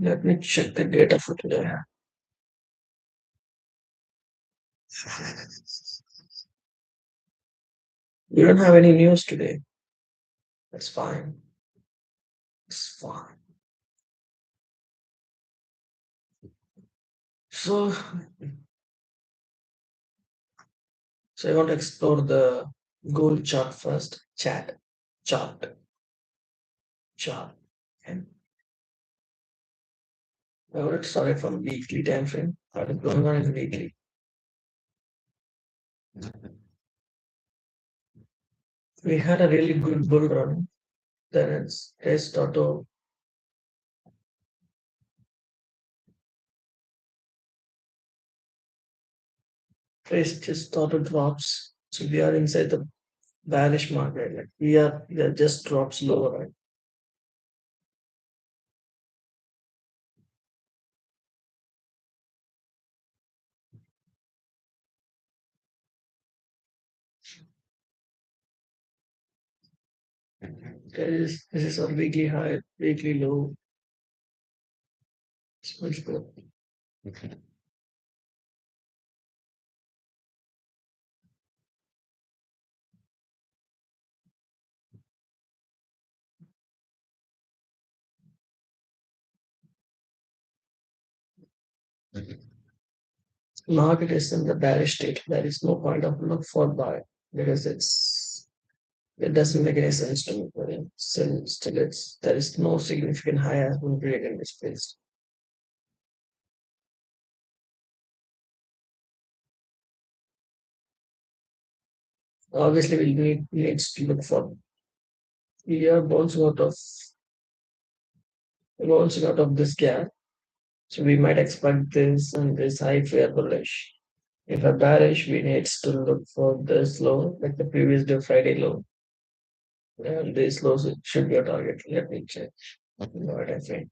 Let me check the data for today. You don't have any news today. That's fine. It's fine. So, so I want to explore the goal chart first. Chart, chart. And I want to start it from weekly time frame. What is going on in weekly? We had a really good bull run. Then it's auto price just auto drops. So we are inside the bearish market. Like we are just drops lower, right? This is our weekly high, weekly low. So it's good. Market is in the bearish state. There is no point of look for buy because it doesn't make any sense to me. But still it's there is no significant high has been created in this place. Obviously, we needs to look for we are bouncing out of this gap. So we might expect this and this high fair bullish. If a bearish, we need to look for this low, like the previous day Friday low. And this low should be a target. Let me check what I think.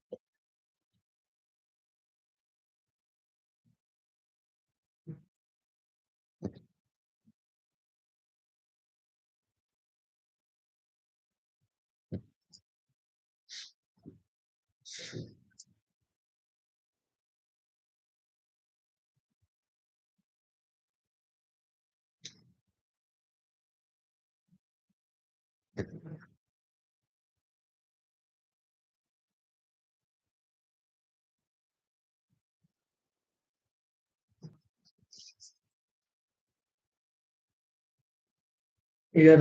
We are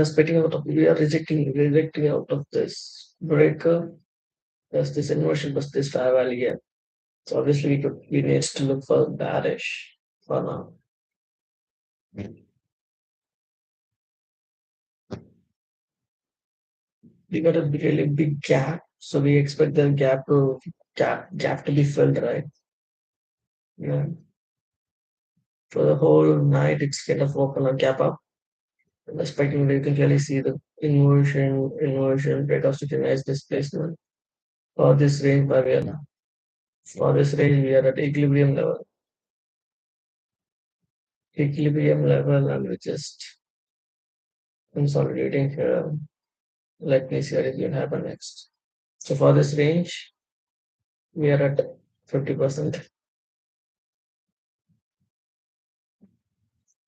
rejecting out of this breaker. There's this inversion plus this fair value here. So obviously we need to look for bearish for now. We got a really big gap, so we expect the gap to be filled, right? Yeah. For the whole night, it's kind of open a gap up. And expecting you can clearly see the inversion, breakout to nice displacement. For this range, for this range, we are at equilibrium level, and we're just consolidating here. Let me see what is going to happen next. So for this range, we are at 50%.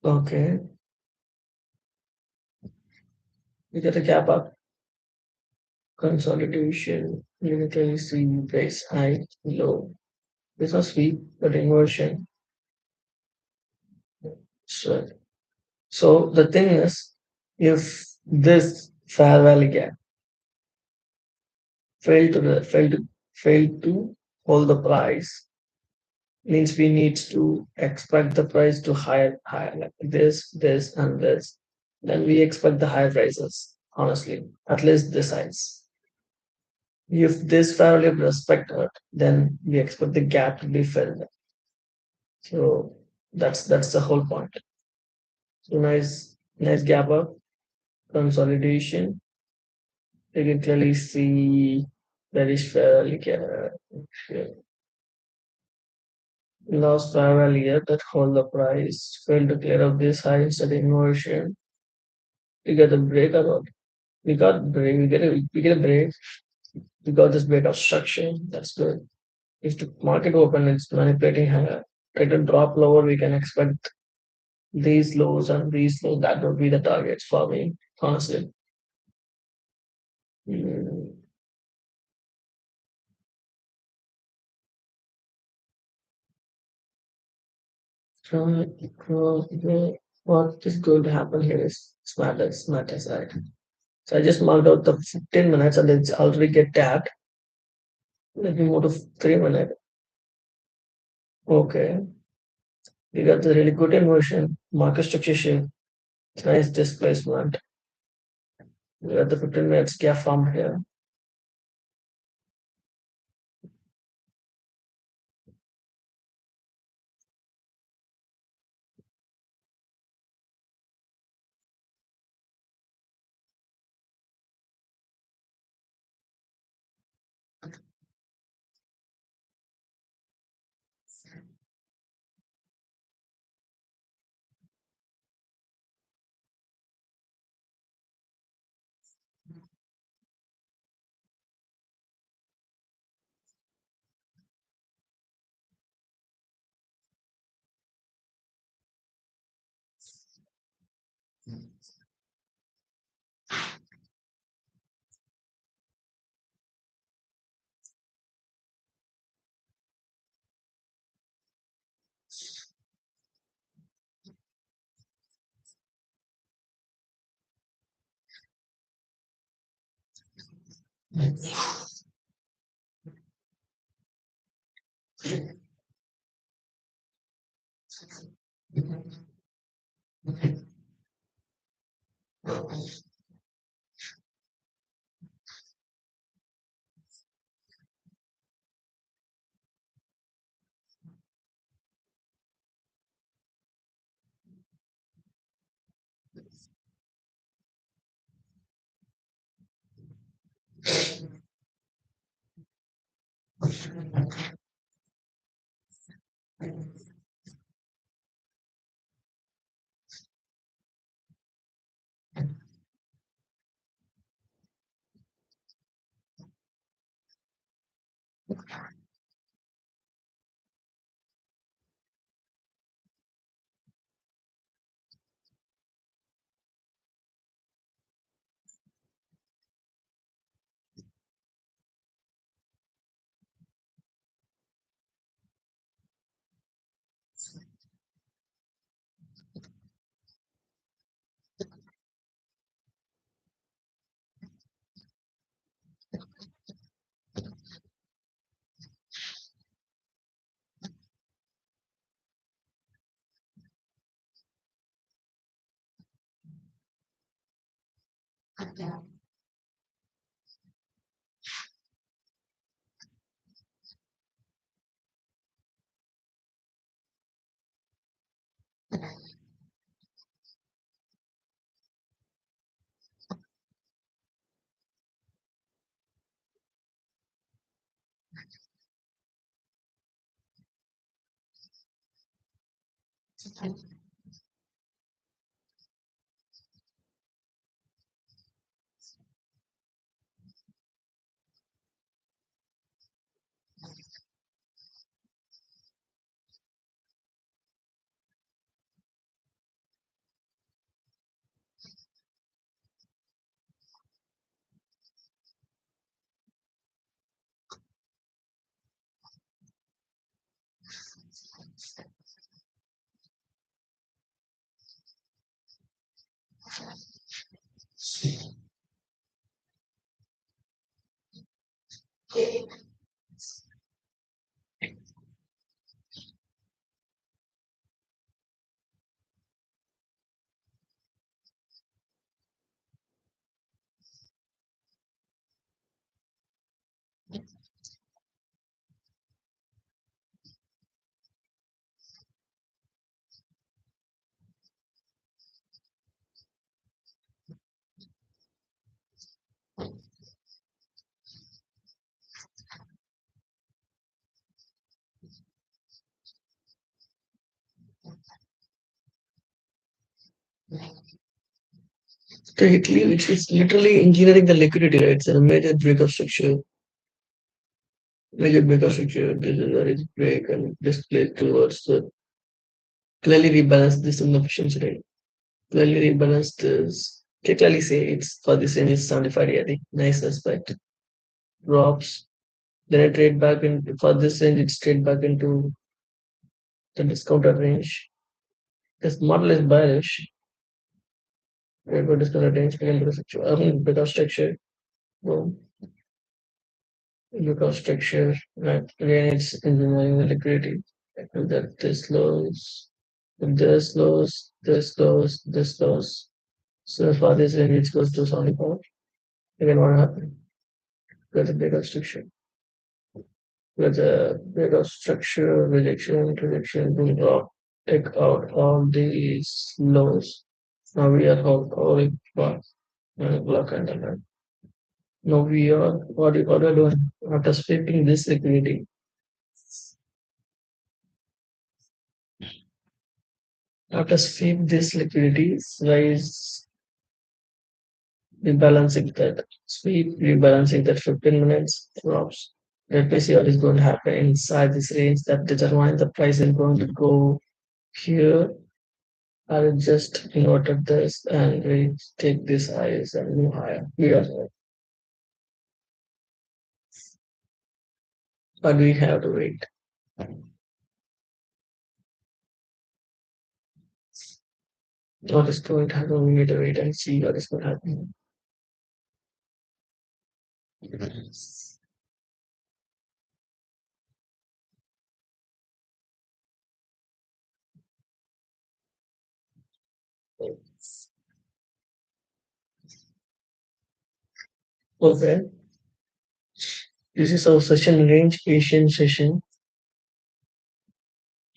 Okay, we get a gap up, consolidation, unitary C base high, low. This was weak, but inversion. So, so the thing is, if This fair value gap failed to the, failed to hold the price means we need to expect the price to higher like this and this. Then we expect the higher prices, honestly, at least this size. If this fair value respected, then we expect the gap to be filled. So that's the whole point. So nice gap up consolidation. You can clearly see there is fair value lost fair value that hold the price, failed to clear up this high instead inversion. We get a break about we got break, we get a break, we got this breakout structure, that's good. If the market open it's manipulating higher, try to drop lower, we can expect these lows and these lows, that would be the targets for me, honestly. Mm, so, what is going to happen here is smart aside. So I just marked out the 15 minutes and it's already get tapped. Let me move to 3 minutes. Okay. We got the really good inversion, market structure shift, nice displacement. We got the 15 minutes gap form here. Tightly, which is literally engineering the liquidity, right? It's a major break of structure. This is a break and display towards the clearly rebalance this inefficiency rate. Clearly rebalance this. Can clearly say it's for this range is 75 yeah, the nice aspect. Drops. Then it trade back in for this range, it's trade back into the discounted range. This model is bearish. We go discounted range again because structure. I mean because structure. Boom. Because structure, right? Again, it's engineering the liquidity. And that this lows, this lows, this lows, this lows. So for this range, it goes to 74. Again, what happened? With the bigger structure. With the bigger structure, rejection, boom, drop, take out all these lows. Now we are calling for block and then. Now we are what are doing after sweeping this liquidity. After sweep this liquidity, rise rebalancing that sweep rebalancing that 15 minutes drops. Let me see what is going to happen inside this range that determines the price is going to go here. I will just noted this and we take this highs and move higher. But we have to wait. What is going to happen? We need to wait and see what is going to happen. Okay, this is our session range Asian session.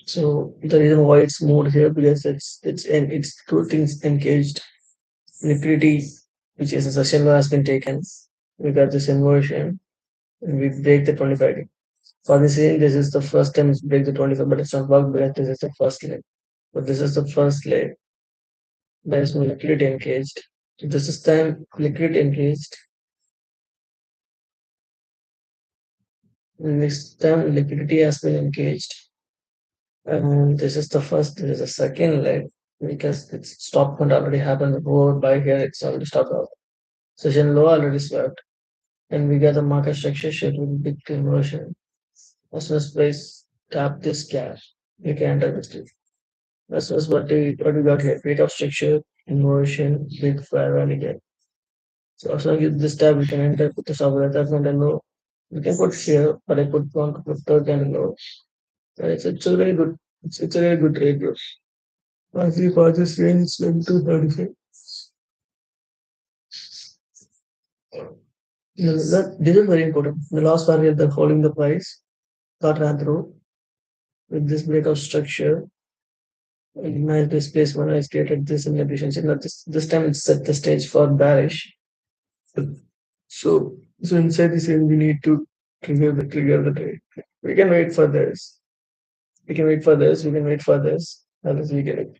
So the reason why it's moved here because it's two things engaged. Liquidity, which is a session law has been taken. We got this inversion and we break the 25 day. For this reason, this is the first time it's break the 25, but it's not worked because this is the first leg. But this is the first leg. There is no liquidity engaged. So this is time liquidity engaged. And this time liquidity has been engaged. And this is the first, this is the second leg because it's stop point already happened over by here, it's already stopped out. Session low already swept. And we get the market structure shift with big conversion. As soon as price tap this gap, you can enter this trade. That's just what we got here. Breakout structure, inversion, big fire rally gap. So as long as this tab we can enter, put the stop that's not a low. We can put here, but I put one couple of third and low. So it's a very good it's a very good trade bro. As we for this range is 235. This is very important. The last barrier that holding the price got ran through with this breakout structure. Nice displacement has created this inefficiency. Now this time it's set the stage for bearish. So inside this area we need to trigger the trade. We can wait for this. We can wait for this. We can wait for this. Unless we get it.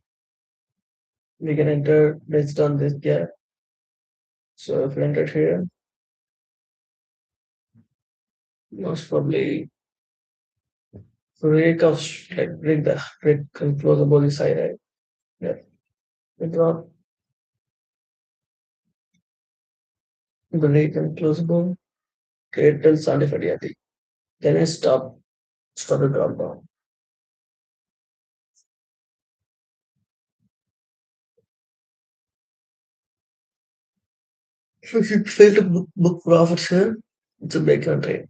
We can enter based on this gap. So if we enter here, most probably break of like break and close above the side, right? Yeah. We drop break and close above. Trade till 75 yeah, then I stop the drop down. So if you fail to book profits here, it's a break and trade.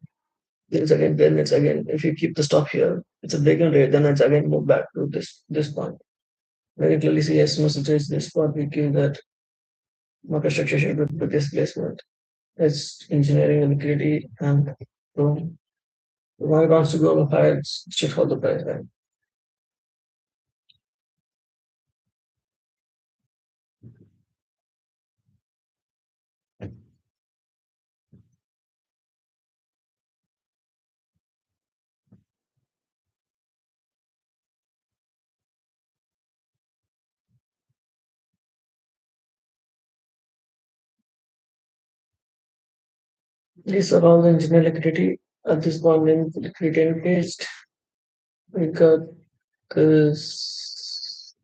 Then it's again if you keep the stop here, it's a break and trade, then it's again move back to this point. Very clearly see as soon as it is this spot, we give that market structure shape with the displacement. It's engineering and liquidity and boom. When it wants to go higher, it's should hold the price, right? These are all the engineer liquidity. At this point in liquidity engaged, we got this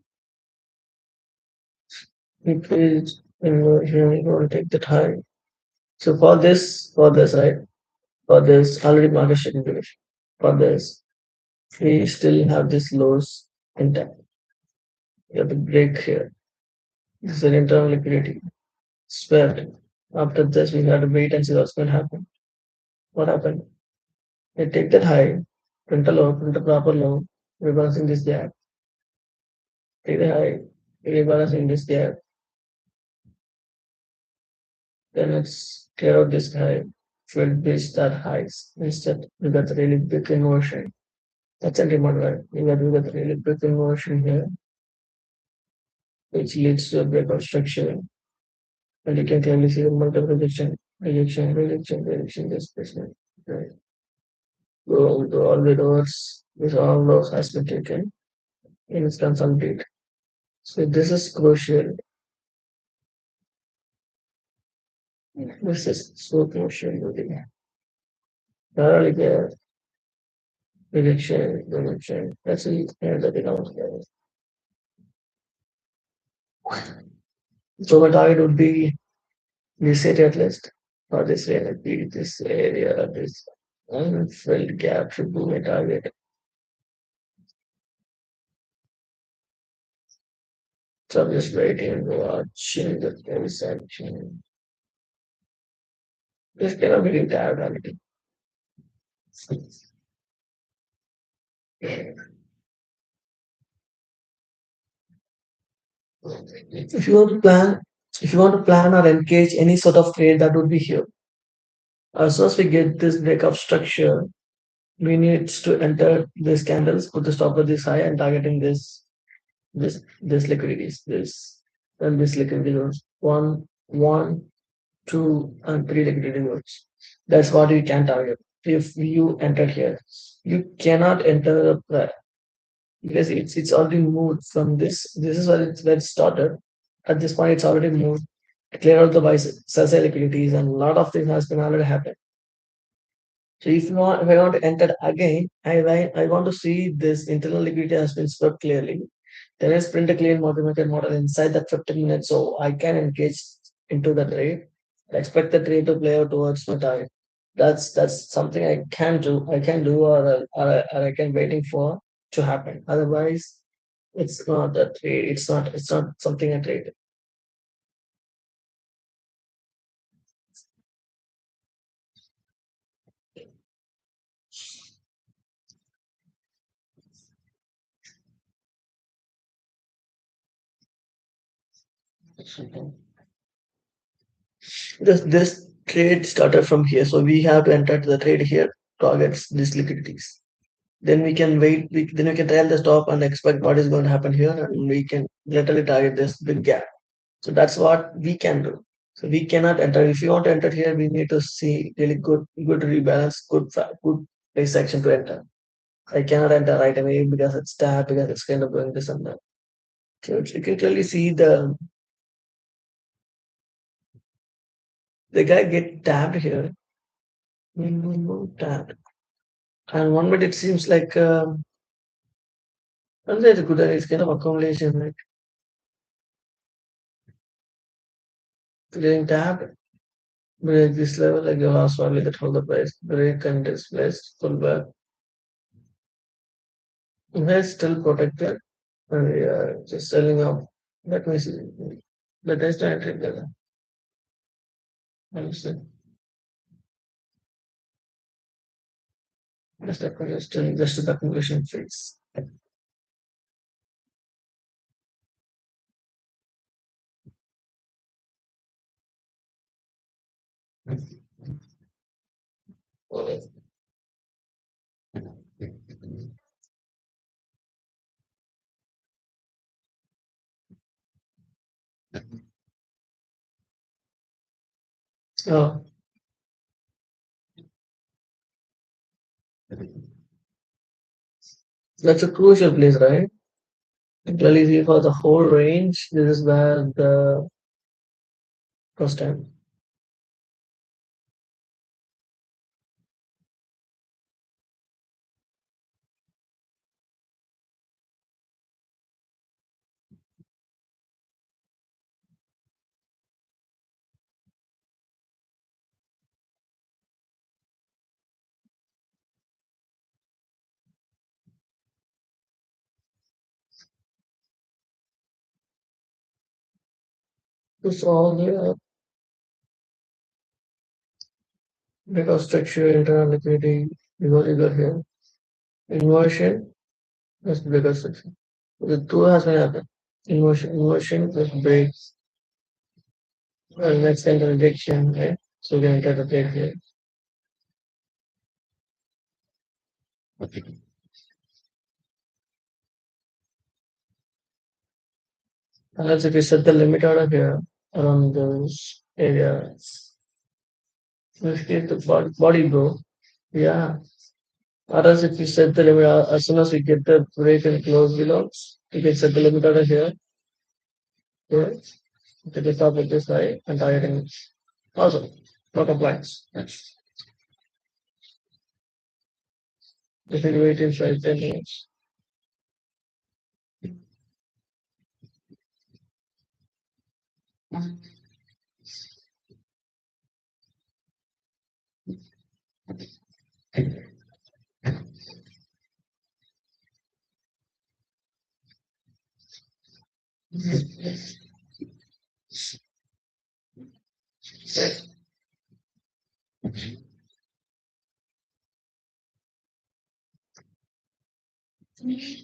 liquid and here we going to take that high. So for this, right? For this already market share information. For this, we still have this lows intact. We have the break here. This is an internal liquidity. Swept. After this, we have to wait and see what's going to happen. What happened? They take that high, print a low, print a proper low, rebalancing this gap. Take the high, rebalancing this gap. Then it's clear out this high, fill this that highs. Instead, we got the really big inversion. That's a demand, right? We got the really big inversion here, which leads to a breakout structure. And you can clearly see the multiple rejection, displacement. Right. So all the doors, this all those has been taken in its consolidate. So this is crucial. This is so crucial to the thoroughly there, rejection. That's it, and the becomes there. So my target would be this area at least, or this area, this area, this unfilled gap should be my target. So I'm just waiting and watching the transaction. This cannot be tired already. If you want to plan, if you want to plan or engage any sort of trade, that would be here. As soon as we get this breakup structure, we need to enter these candles, put the stop at this high, and targeting this liquidities, this and this liquidity zones. One, two, and three liquidity zones. That's what you can target. If you enter here, you cannot enter the because it's already moved from this. This is where it started. At this point, it's already moved. Clear out the vice sell side liquidities, and a lot of things has been already happened. So if I want to enter again, I want to see this internal liquidity has been swept clearly. Then I print a clean multi-market model inside that 15 minutes, so I can engage into the trade. Expect the trade to play out towards my target. That's something I can do. I can do, or I can waiting for to happen. Otherwise, it's not a trade. It's not something I trade. This trade started from here, so we have to enter the trade here. Targets these liquidities. Then we can wait. Then we can trail the stop and expect what is going to happen here, and we can literally target this big gap. So that's what we can do. So we cannot enter. If you want to enter here, we need to see really good rebalance, good price action to enter. I cannot enter right away because it's tapped, because it's kind of doing this and that. So you can clearly see the guy get tapped here. Tapped. And one minute it seems like it's good. It's kind of accumulation, like getting tapped. Break this level like the last one that hold the price. Break and displaced. Pull back. We're still protected. And we are just selling off. Let me see. But that's not together. Understand? Just the conclusion phase. Oh, that's a crucial place, right? Clearly, see for the whole range, this is where the first time. It's all here because structure, internal liquidity, because you got here. Inversion, that's because structure. The two has been happened. Inversion plus break, next time the rejection, right? So we can enter the break here. Unless if we set the limit out of here around those areas, let's get the body bro. Yeah. Or else if we set the limit as soon as we get the break and close below, we can set the limit out of here. Yeah. To the top of this high and targeting. Awesome. No compliance. If we wait inside 10 minutes.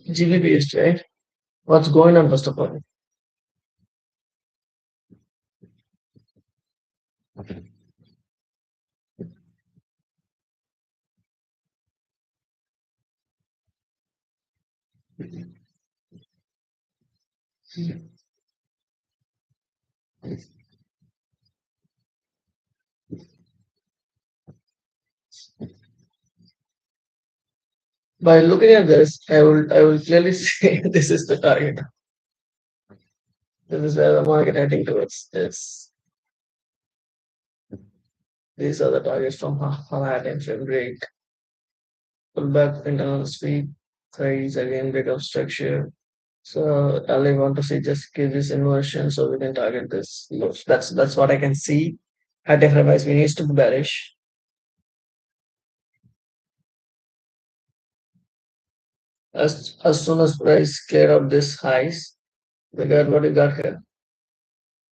Gbpusd, right? What's going on first of all? By looking at this, I will clearly say this is the target. This is where the market heading towards. This these are the targets from high attention break, pullback, internal speed, rise again, break of structure. So all I want to see just give this inversion so we can target this. Lows. That's what I can see. At different price, we need to be bearish. As soon as price clear up this highs, we got what we got here.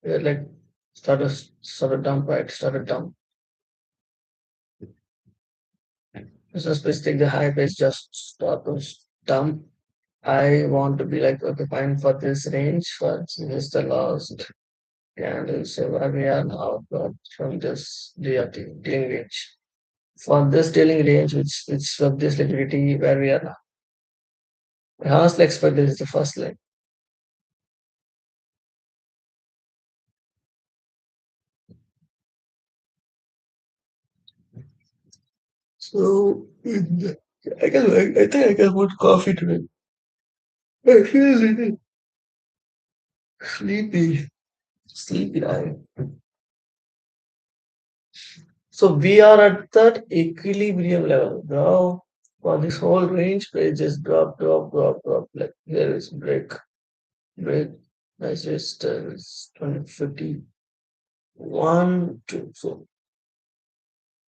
We got like started dump, right? Started dump. So please take the high price, just start to dump. I want to be like, okay, fine for this range. For this is the last candle. So where we are now from this DRT dealing range. For this dealing range, which from this liquidity where we are now. I honestly expect this is the first leg. So I think I can put coffee today. I feel a little sleepy. Sleepy eye. So we are at that equilibrium level now. For this whole range, they just drop. Like there is break. Nice resistance 2050. 2.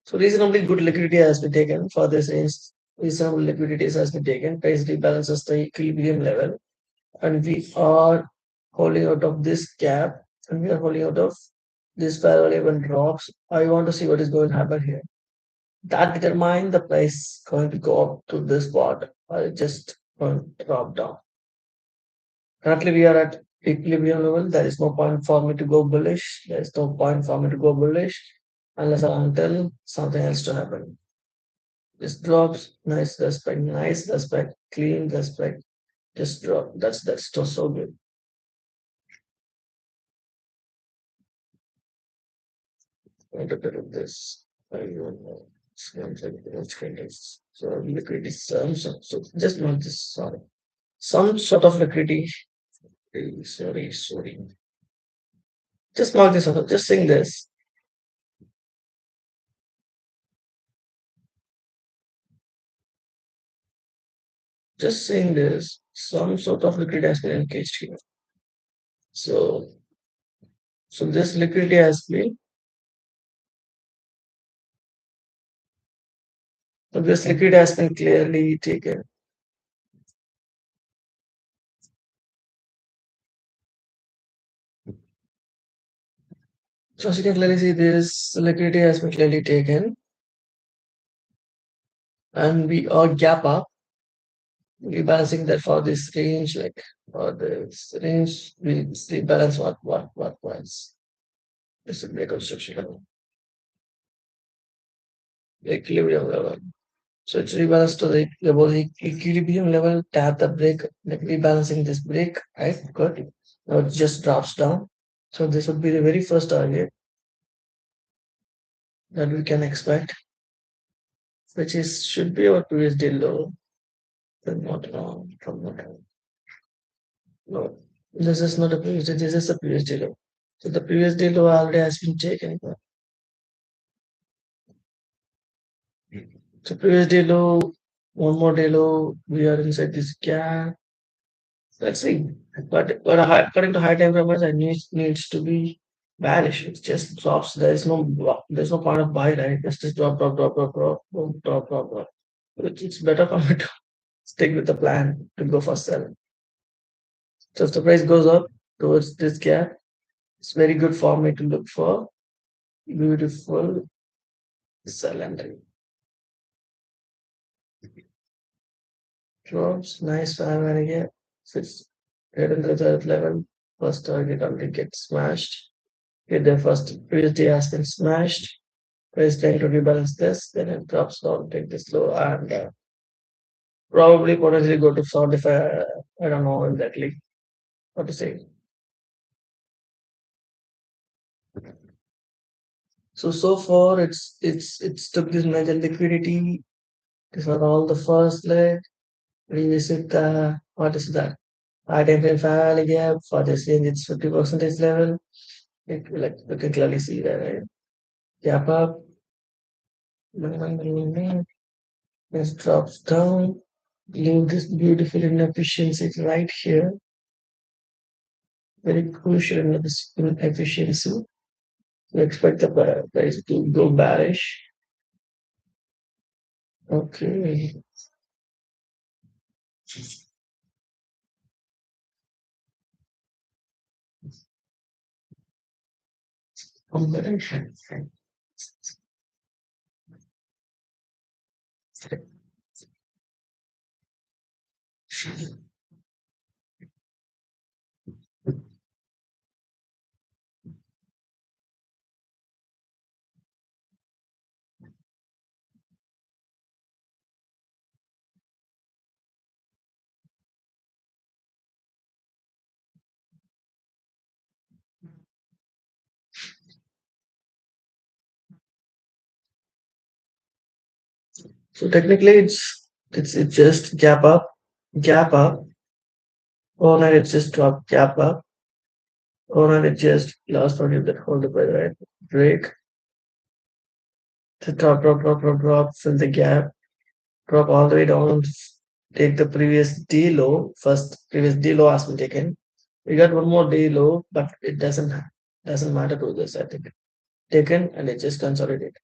So reasonably good liquidity has been taken for this range. Reasonable liquidity has been taken. Price rebalances the equilibrium level, and we are holding out of this gap, and we are holding out of this parallel even drops. I want to see what is going to happen here. That determine the price going to go up to this spot or just going to drop down. Currently, we are at equilibrium level. There is no point for me to go bullish. There is no point for me to go bullish unless or until something else to happen. This drops, nice respect, clean respect, just drop. That's just so good. I look at this. I don't know. It's kind of so liquidity. So just not this. Sorry, some sort of liquidity. Sorry. Just mark this one. Just sing this. Just saying this, some sort of liquidity has been engaged here. So, so this liquidity has been, so this liquidity has been clearly taken. So as you can clearly see this liquidity has been clearly taken and we are gap up, rebalancing that for this range, like for this range, we rebalance what price. This is reconstruction level, equilibrium level. So it's rebalanced to the above the equilibrium level, tap the break, like rebalancing this break, right? Good. Now it just drops down. So this would be the very first target that we can expect, which is should be our previous day low. But not wrong, from not wrong. No, this is not a previous day, this is a previous day low. So the previous day low already has been taken. So previous day low, one more day low, we are inside this gap. Let's see. But according to high time frames, it needs to be bearish. It just drops. There's no point of buy, right? It's just drop, drop, drop, drop, drop, drop, drop, drop, drop. It's better for me to stick with the plan to go for sell. So if the price goes up towards this gap, it's very good for me to look for beautiful sell entry. Drops, nice five again. Sits right in the third level. First target already gets smashed. Hit the first previous day has been smashed. Price trying to rebalance this, then it drops down, take this low, and probably potentially go to 75. I don't know exactly what to say. So far it's took this major liquidity. These are all the first leg. Revisit the what is that? High time frame value gap for this range it's 50 percentage level. Like you can clearly see that, right? Gap up, this drops down. Leave this beautiful inefficiency right here. Very crucial in efficiency. We expect the price to go bearish. Okay. Combination. So technically it's just gap up, or not it's just drop gap up, or not it's just last one that hold the price, right? Break the top, drop, fill the gap, drop all the way down, take the previous D low. First previous D low has been taken. We got one more D low, but it doesn't matter to this, I think. Taken and it just consolidate.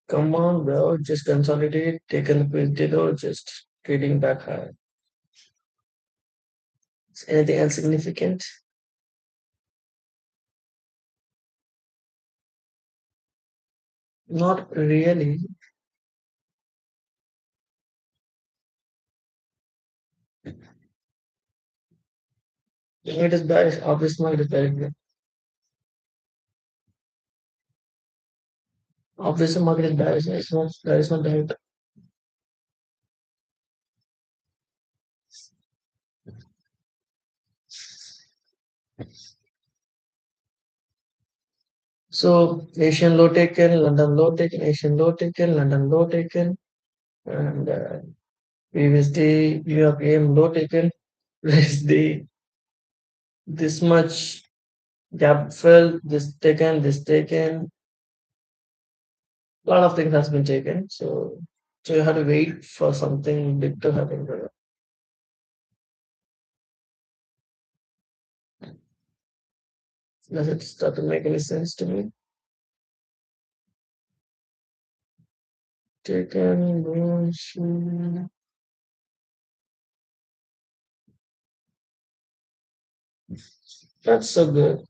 Come on, bro, just consolidate, taken the previous D low, just trading back high. Is anything else significant? Not really. It is bearish. Obviously, market is bearish. Obviously, market is bearish. It's not, there is no doubt. So, Asian low taken, London low taken, Asian low taken, London low taken, and previous day, New York AM low taken. Previous day, this much gap fell, this taken. A lot of things has been taken. So you have to wait for something big to happen. Does it start to make any sense to me? Taken, that's so good.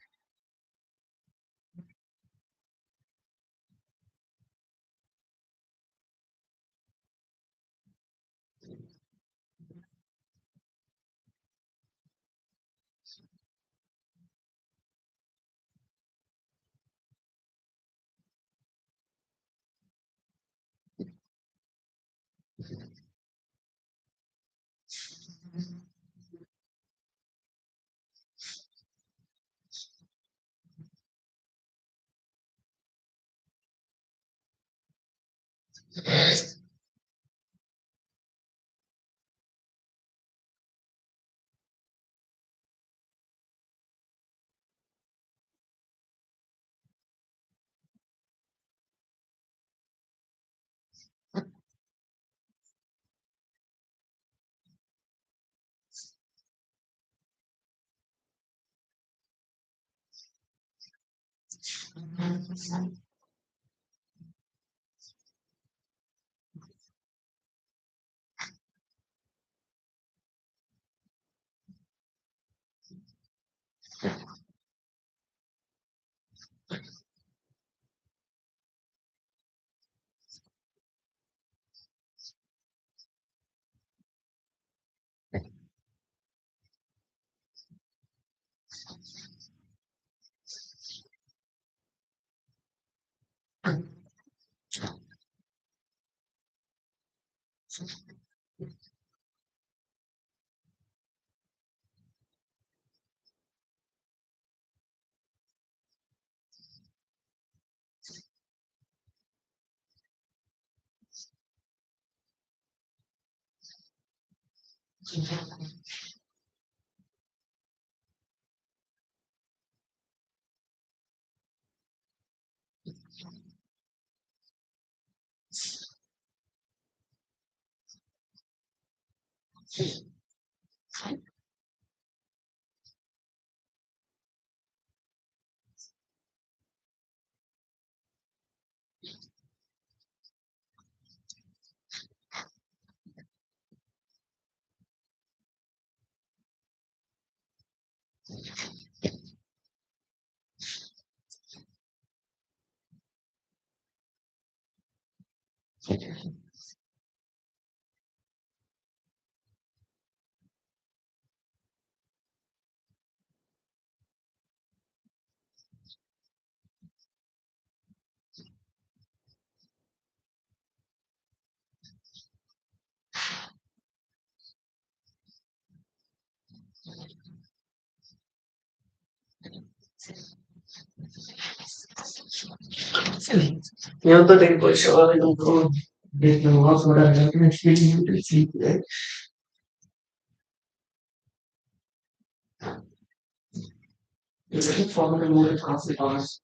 Io to tempo ci vuole un po' di nuovo da right? You follow the more consequence.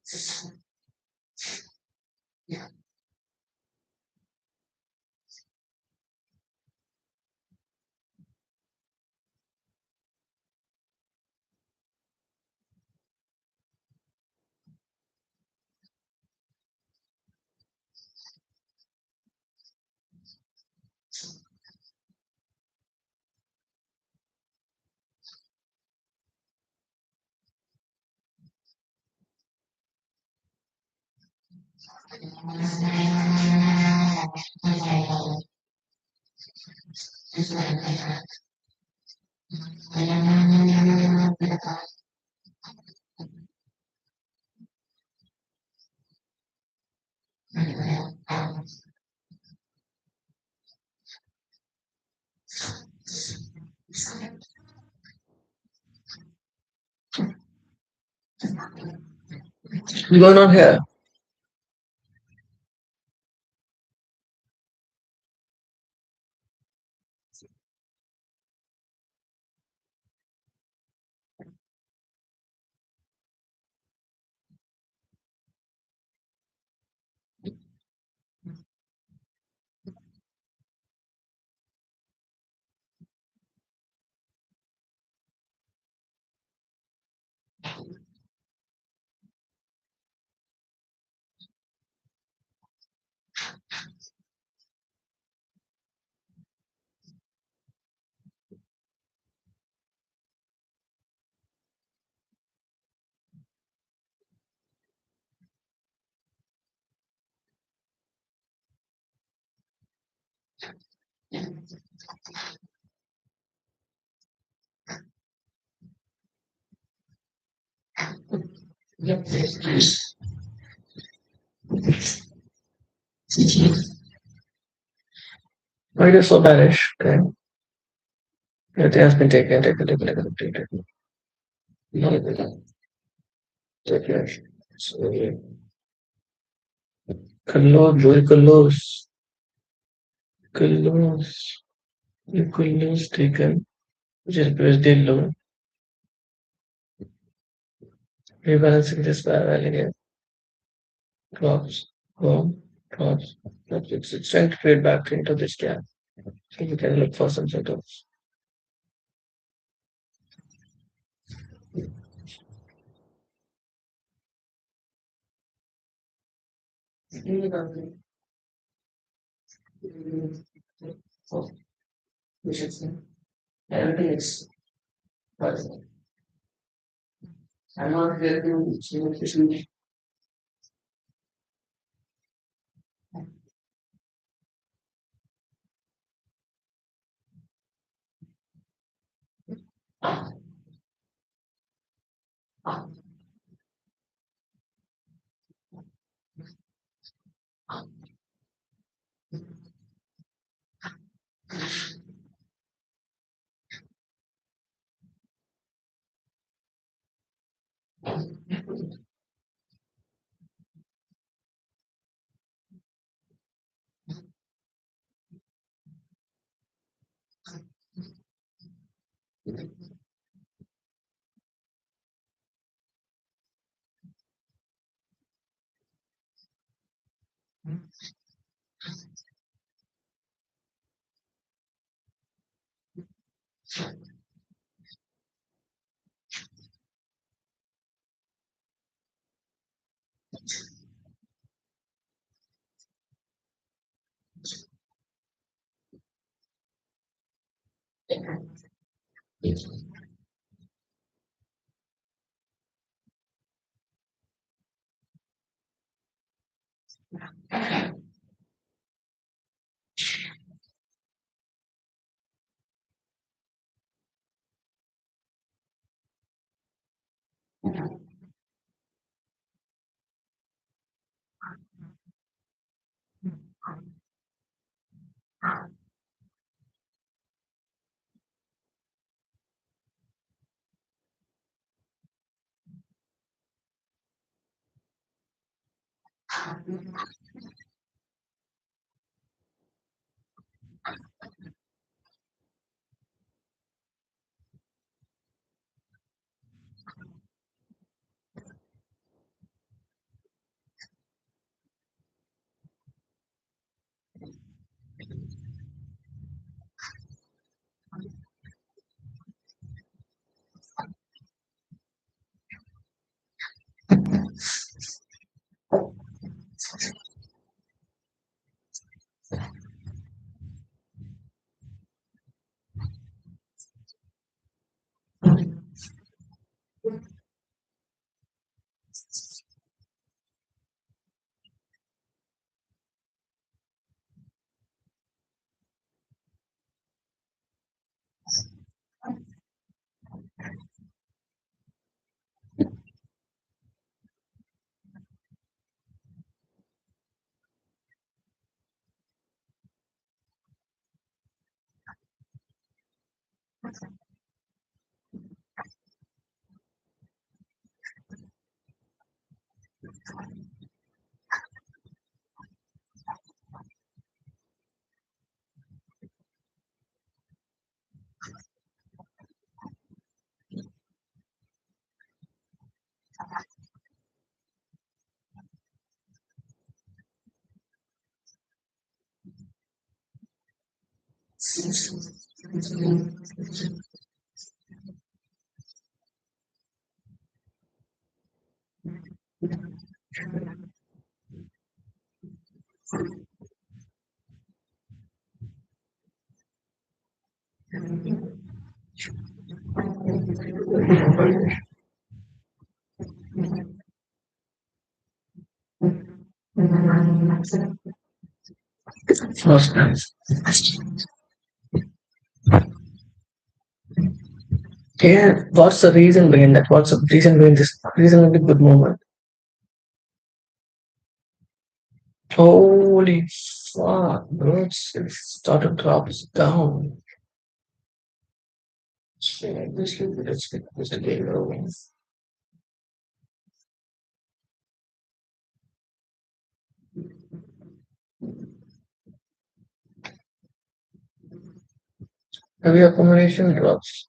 What's going on here? Yep. Why it is so banish? Okay. It has been taken. Take it. So, color, joy colors, colors, the colors taken, which is pressed in low, rebalancing this by value drops, home, drops. It's trying to create back into this gap. So you can look for some sort of. Oh, which is everything is possible. I'm not here to see First time. Yeah, what's the reason behind that? What's the reason behind this reasonably good moment? Holy fuck, bro, it started drops down. Shit, let's get this again. Heavy accommodation drops.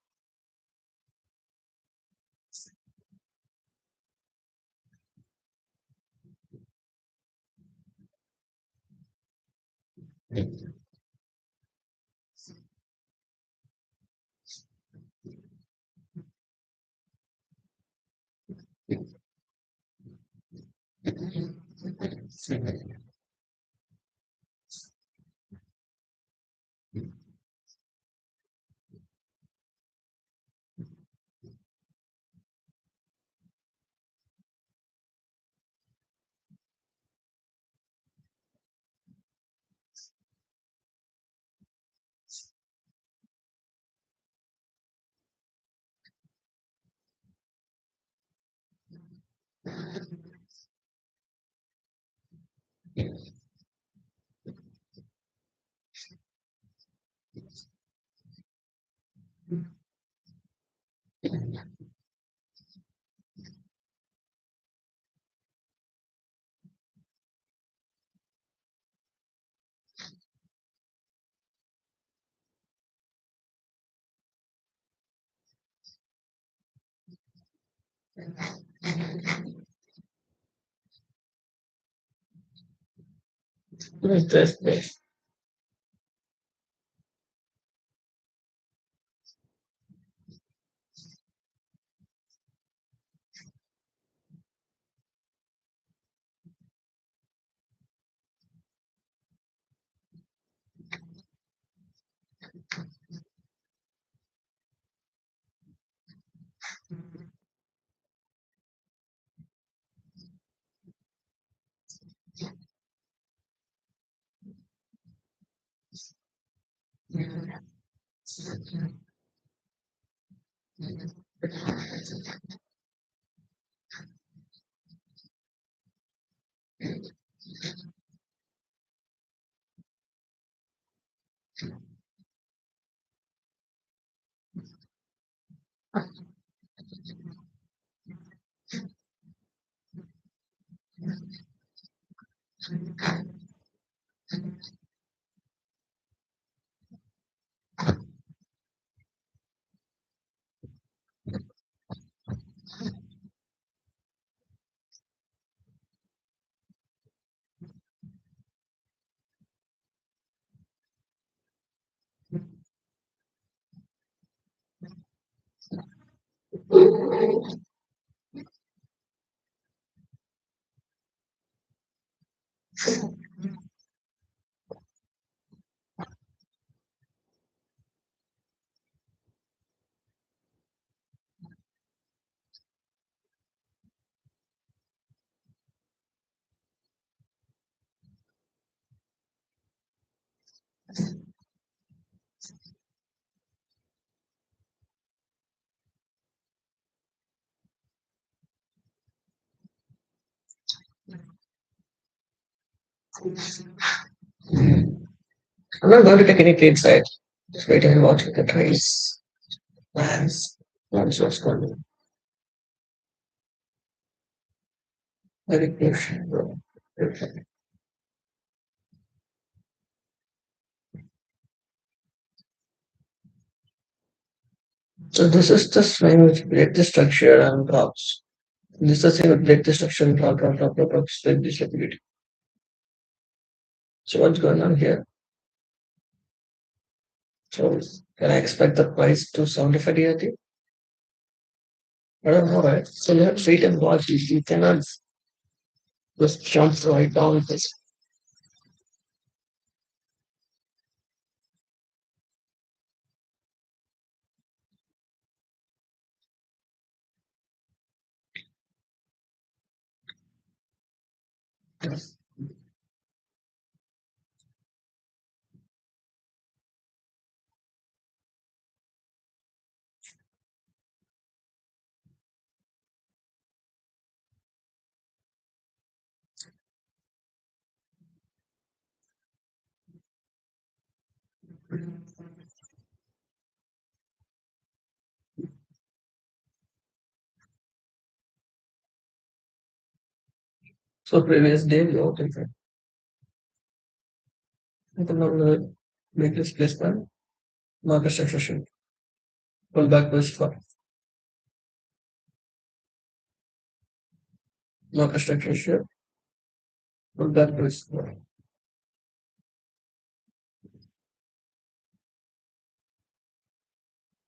What is this? I'm not going to take any trades, right? Just waiting and watching the trades. Plans. Plans was called very patient, bro. So this is the same with break the structure and drops. This is the same with break the structure and drops, like this ability. So what's going on here? So can I expect the price to 75 DRT? I don't know, right? So you have to wait and watch. You cannot just jump right down with this. So previous day we all different. You can now make this placement, market structure, pull back push for market structure, pull back push for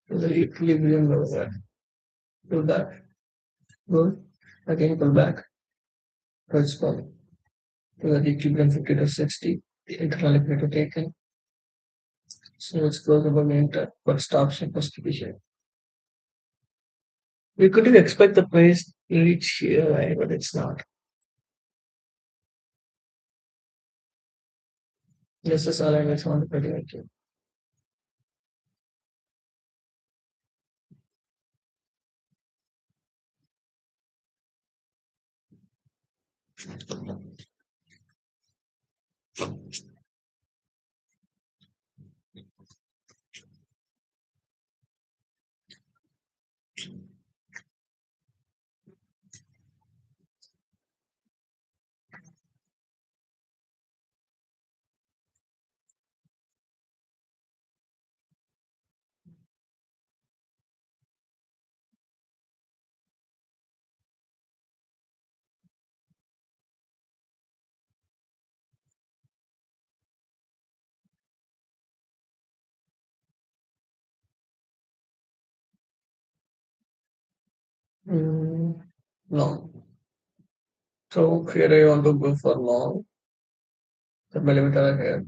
the equilibrium level that. Pull back, good. Again pull back, push for to the equilibrium 50 to 60. The internal equilibrium taken. So it's close above the enter, but stops supposed to be here. We could expect the price to reach here, right? But it's not. This is all I was on the predict. Mm, long. So here I want to go for long. The millimeter here.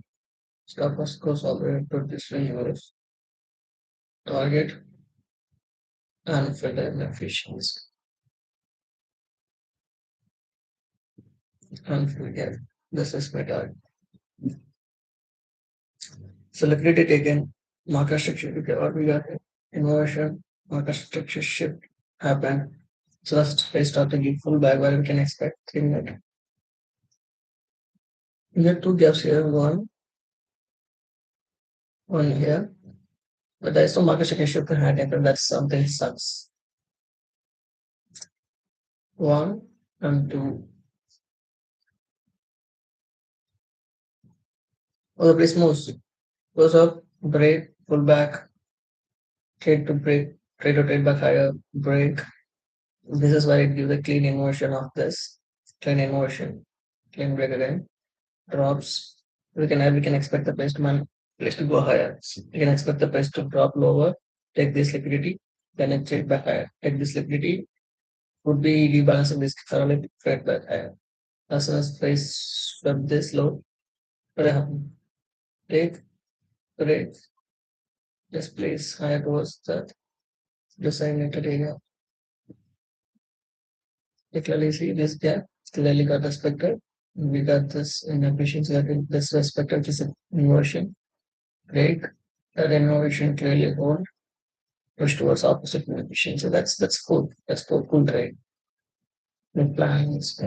Stop loss goes all the way to this universe. Target and fill in efficiency. And forget. This is my target. So liquidity taken, market structure. Okay, what we got here? Inversion, market structure shift happened. So that's based on the full back where we can expect 3 minutes. We get two gaps here, one here. But there is no market structure shift happened, and that's something sucks. One and two. Oh, the price moves. Goes up, break, pull back, trade to break, trade to trade back higher, break. This is why it gives a clean inversion of this. Clean inversion. Clean break again. Drops. We can expect the price to go higher. We can expect the price to drop lower, take this liquidity, then it trade back higher. Take this liquidity, would be rebalancing this thoroughly trade back higher. As soon as price swept this low, what happened? Take, break, this place higher towards that designated area. You clearly see this gap clearly got respected. We got this inefficiency that this respected this inversion. Break that inversion clearly hold, push towards opposite inefficiency. That's cool. That's cool trade. The plan is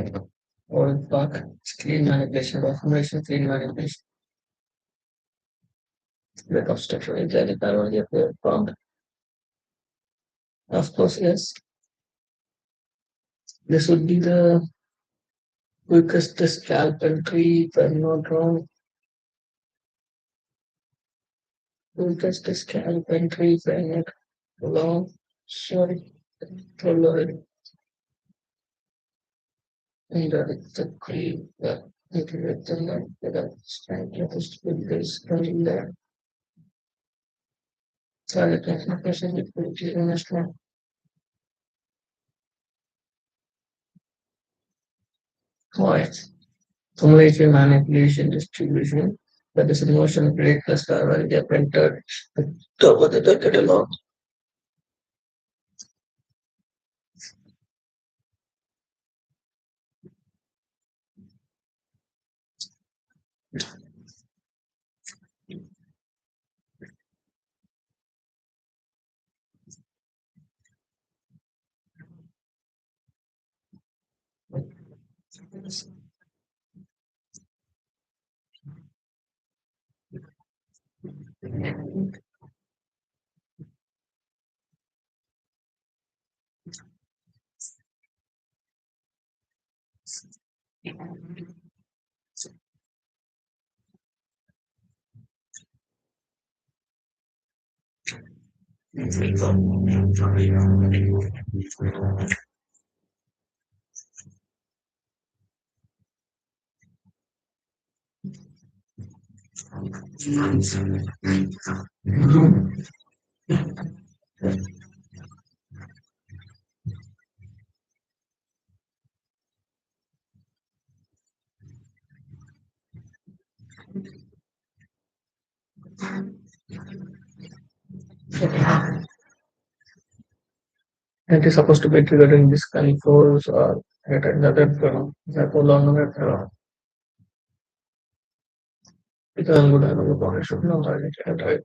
or back. It's clean manipulation, confirmation, clean manipulation. Backup structure is that it already appeared from Of course, yes. This would be the quickest scalp entry, if I'm not wrong. Quickest scalp entry, if I'm not wrong. Sorry. Tolerant. And it's a cream that integrates the light without scientists with this coming there. Sorry, concentration liquidity in a strong voice. Cumulative manipulation distribution. That is a motion break the star when they are printed. Over the catalog. It is supposed to be triggered in this controls or at another that because I'm good at the should know right.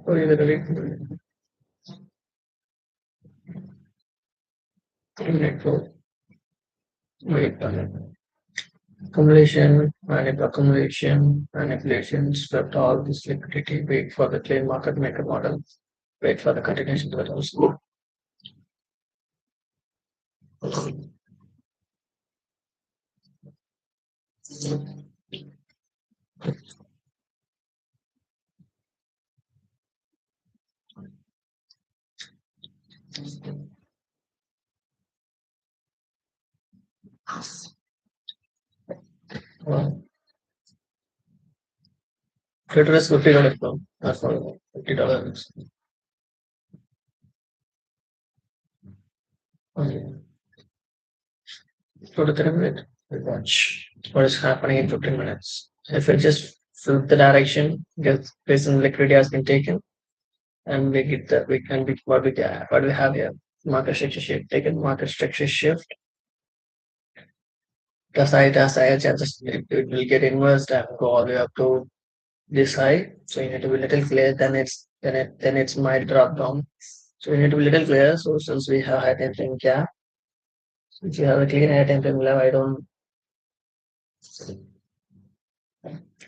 So you get a wait, accumulation, accumulation, manipulation, swept all this liquidity, wait for the clean market maker model, wait for the continuation levels. Well, Twitter is $50 now. That's all $50. Okay. Go to the minute. We watch what is happening in 15 minutes. If it just flip the direction, get based liquidity has been taken, and we get that we can be what we have here. Market structure shift, taken market structure shift. The side just it will get inversed and go all the way up to this high. So you need to be little clear, then it's might drop down. So we need to be little clear. So since we have high time frame gap, if you have a clean high time frame level,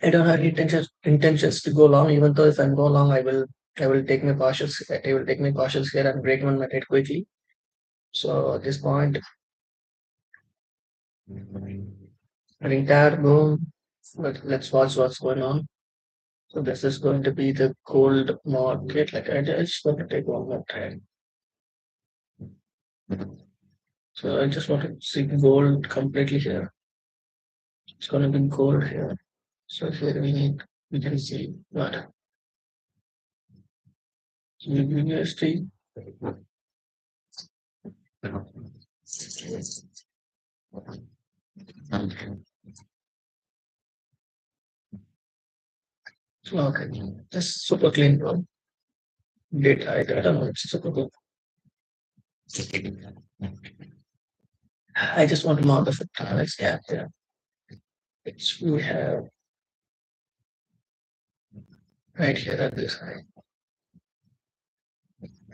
I don't have intentions to go long, even though if I'm go long, I will take my cautious I will take my cautious here and break one market quickly. So at this point, I think that boom, but let's watch what's going on. So this is going to be the gold market. Like I just want to take one more time. So I just want to see gold completely here. It's going to be gold here. So here we can see what USD. Okay, just super clean one. Data, I don't know, it's super good. I just want to mount the let's gap there. It's we have right here at this high.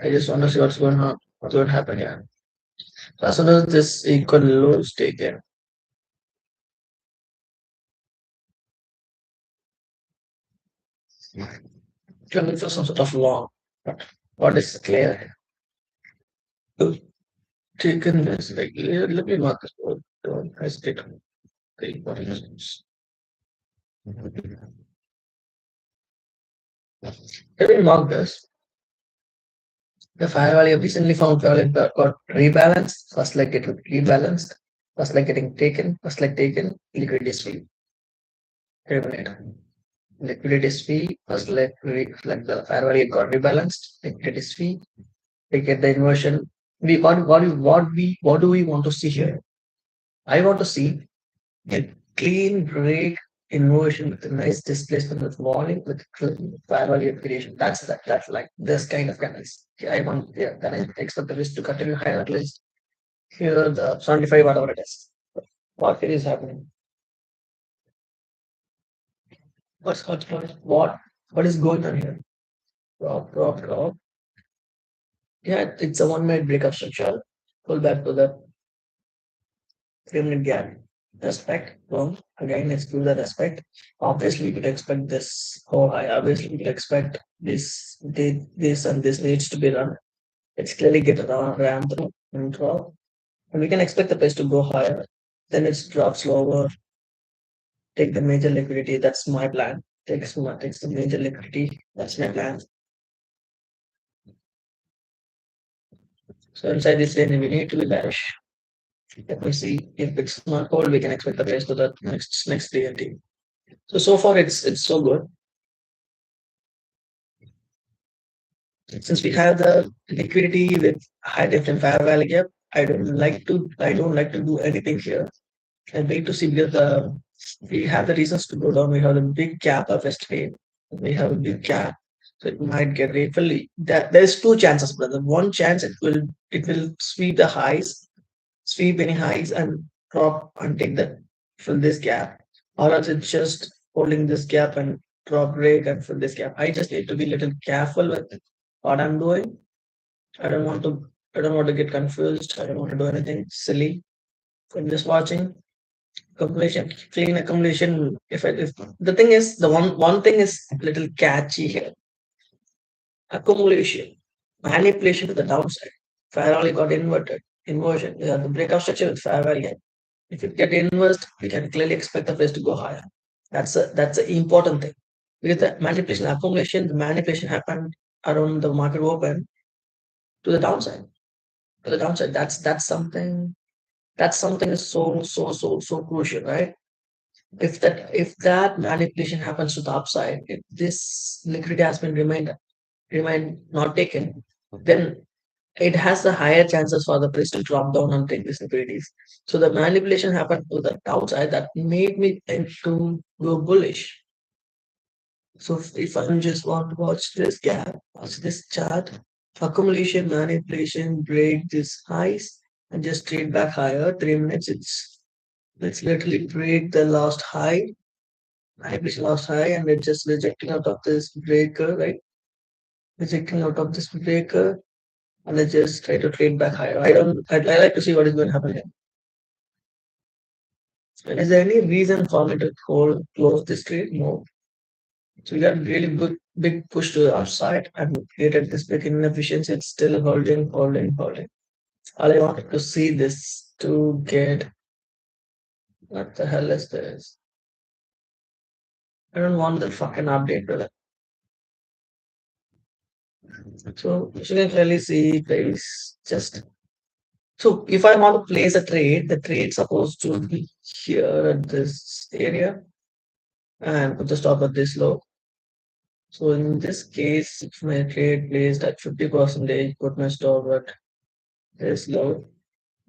I just want to see what's going on, what's going to happen here. So as soon as this equal low is taken, coming for some sort of long. But what is clear? To taken this, like, let me mark this word. Don't hesitate. Okay, what is let me mark this. The fire value recently found value got rebalanced. First leg getting rebalanced. First leg getting taken. First leg taken. Liquidity is free. Terminate. Liquidity is free. First leg like the fire value got rebalanced. Liquidity is free. We get the inversion. We what do we want to see here? I want to see a clean break inversion with a nice displacement with volume with fire value creation. That's like this kind of canals. I want then I expect the risk to continue higher at least here the 75 whatever it is. What is happening? What is going on here? Drop. Yeah, it's a 1 minute breakup structure. Pull back to the 3 minute gap. Respect. Well, again, let's do the respect. Obviously, we could expect this. Oh, I obviously we could expect this, and this needs to be run. It's clearly get around ram through and drop. And we can expect the price to go higher. Then it's drops lower. Take the major liquidity. That's my plan. Takes the major liquidity. That's my plan. So inside this range, we need to be bearish. Let me see if it's not hold, we can expect the price to the next DNT. So far it's so good. Since we have the liquidity with high different fair value gap, I don't like to do anything here. I wait to see because we have the reasons to go down. We have the big gap of yesterday. We have a big gap. So it might get fully that there's two chances, brother. One chance it will sweep the highs, sweep any highs and drop and take the fill this gap. Or else it's just holding this gap and drop break and fill this gap. I just need to be a little careful with what I'm doing. I don't want to I don't want to get confused. I don't want to do anything silly. I'm just watching accumulation, clean accumulation. If the thing is the one thing is a little catchy here. Accumulation, manipulation to the downside. Fair value got inverted. Inversion. Yeah, the breakout structure with fair value. If it get inversed, we can clearly expect the price to go higher. That's an important thing. Because the manipulation accumulation, the manipulation happened around the market open to the downside. To the downside. That's something is so crucial, right? If that manipulation happens to the upside, if this liquidity has been remained not taken, then it has the higher chances for the price to drop down and take these liquidities. So the manipulation happened to the downside that made me think to go bullish. So if I just want to watch this gap, watch this chart, accumulation, manipulation, break this highs and just trade back higher. 3 minutes, let's literally break the last high, manipulation last high, and it's just rejecting out of this breaker, right? Rejecting out of this breaker, and let's just try to trade back higher. I like to see what is going to happen here. Is there any reason for me to close this trade? No. So we got really good big push to the upside and created this big inefficiency. It's still holding. All I wanted to see this to get what the hell is this? I don't want the fucking update, brother. So you can clearly see there is just so if I want to place a trade, the trade supposed to be here at this area and put the stop at this low. So in this case, if my trade placed at 50%, put my stop at this low,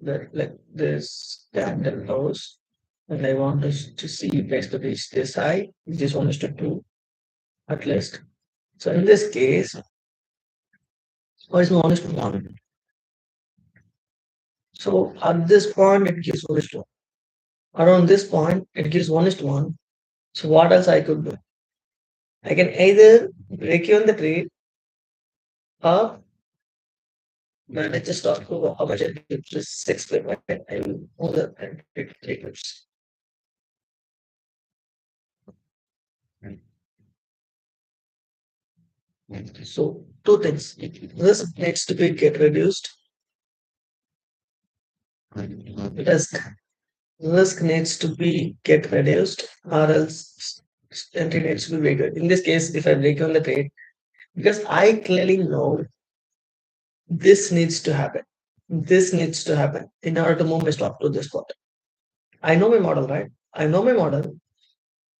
that like this candle lows, and I want to see price to reach this high, which is 1:2 at least. So in this case, what is 1:1? So at this point, it gives 1:1. Around this point, it gives 1:1. So what else I could do? I can either break even the trade or manage the stock to how much I did just 6 clip. I will move the three clips. So two things. Risk needs to be get reduced. Risk risk needs to be get reduced, or else entry needs to be bigger. In this case, if I break on the trade, because I clearly know this needs to happen. This needs to happen in order to move my stock to this spot. I know my model, right? I know my model.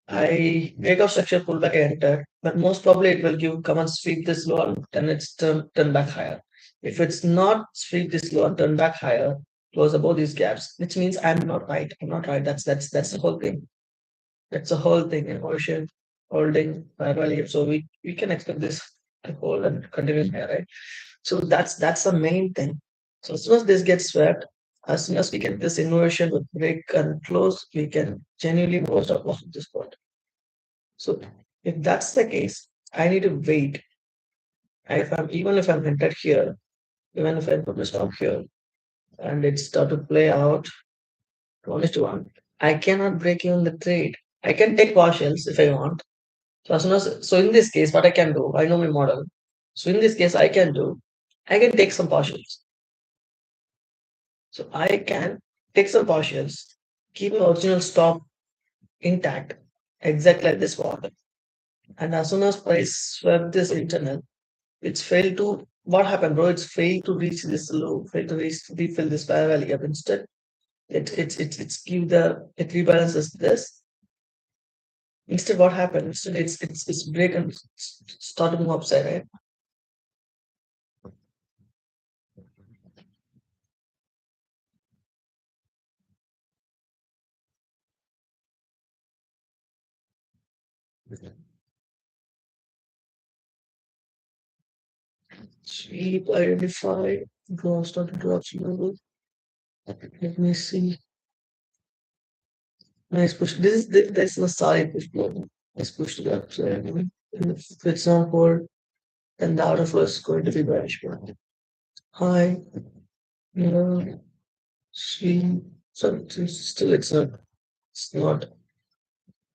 I make a structure pullback, I enter, but most probably it will give come and sweep this low and then it's turn back higher. If it's not sweep this low and turn back higher, close above these gaps, which means I'm not right. I'm not right. That's the whole thing. That's the whole thing in ocean holding value. So we can expect this to hold and continue higher, right? So that's the main thing. So as soon as this gets swept, as soon as we get this inversion with break and close, we can genuinely close up of this point. So if that's the case, I need to wait. If I'm even if I'm entered here, even if I put the stop here and it start to play out 1:1, I cannot break even the trade. I can take partials if I want. So as soon as so in this case, what I can do, I know my model. So in this case, I can take some partials. So I can take some partials, keep my original stop intact, exactly like this one. And as soon as price swept this internal, it's failed to what happened, bro? It's failed to reach this low, failed to refill this fair value gap. Instead, it's give the it rebalances this. Instead, what happened? Instead, it's break and start to move upside, right? Cheap identify, go start to drop level. Let me see. Nice push. This is the side push button. Nice push to the upside. If it's not hold, then the outer flow is going to be bearish. High, no, see. So still it's not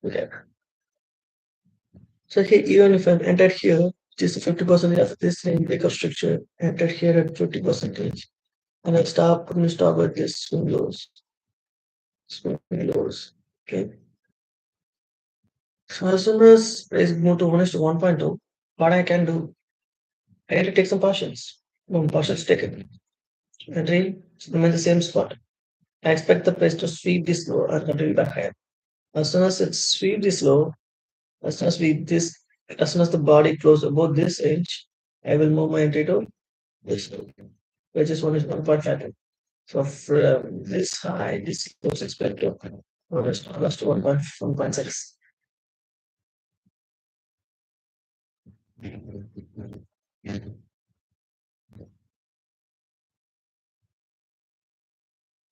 okay. So here, even if I'm entered here, just 50% of this thing breaker structure, entered here at 50%, and I I'm gonna start with this swing lows. Okay. So as soon as price move to 1 is to 1.2, what I can do, I need to take some partials. Boom, partials taken. Entry remain the same spot. I expect the price to sweep this low and continue back higher. As soon as it sweep this low, as soon as we this as soon as the body close above this edge, I will move my entry to this low, which is 1.5. So from this high, this looks expected almost to 1.6.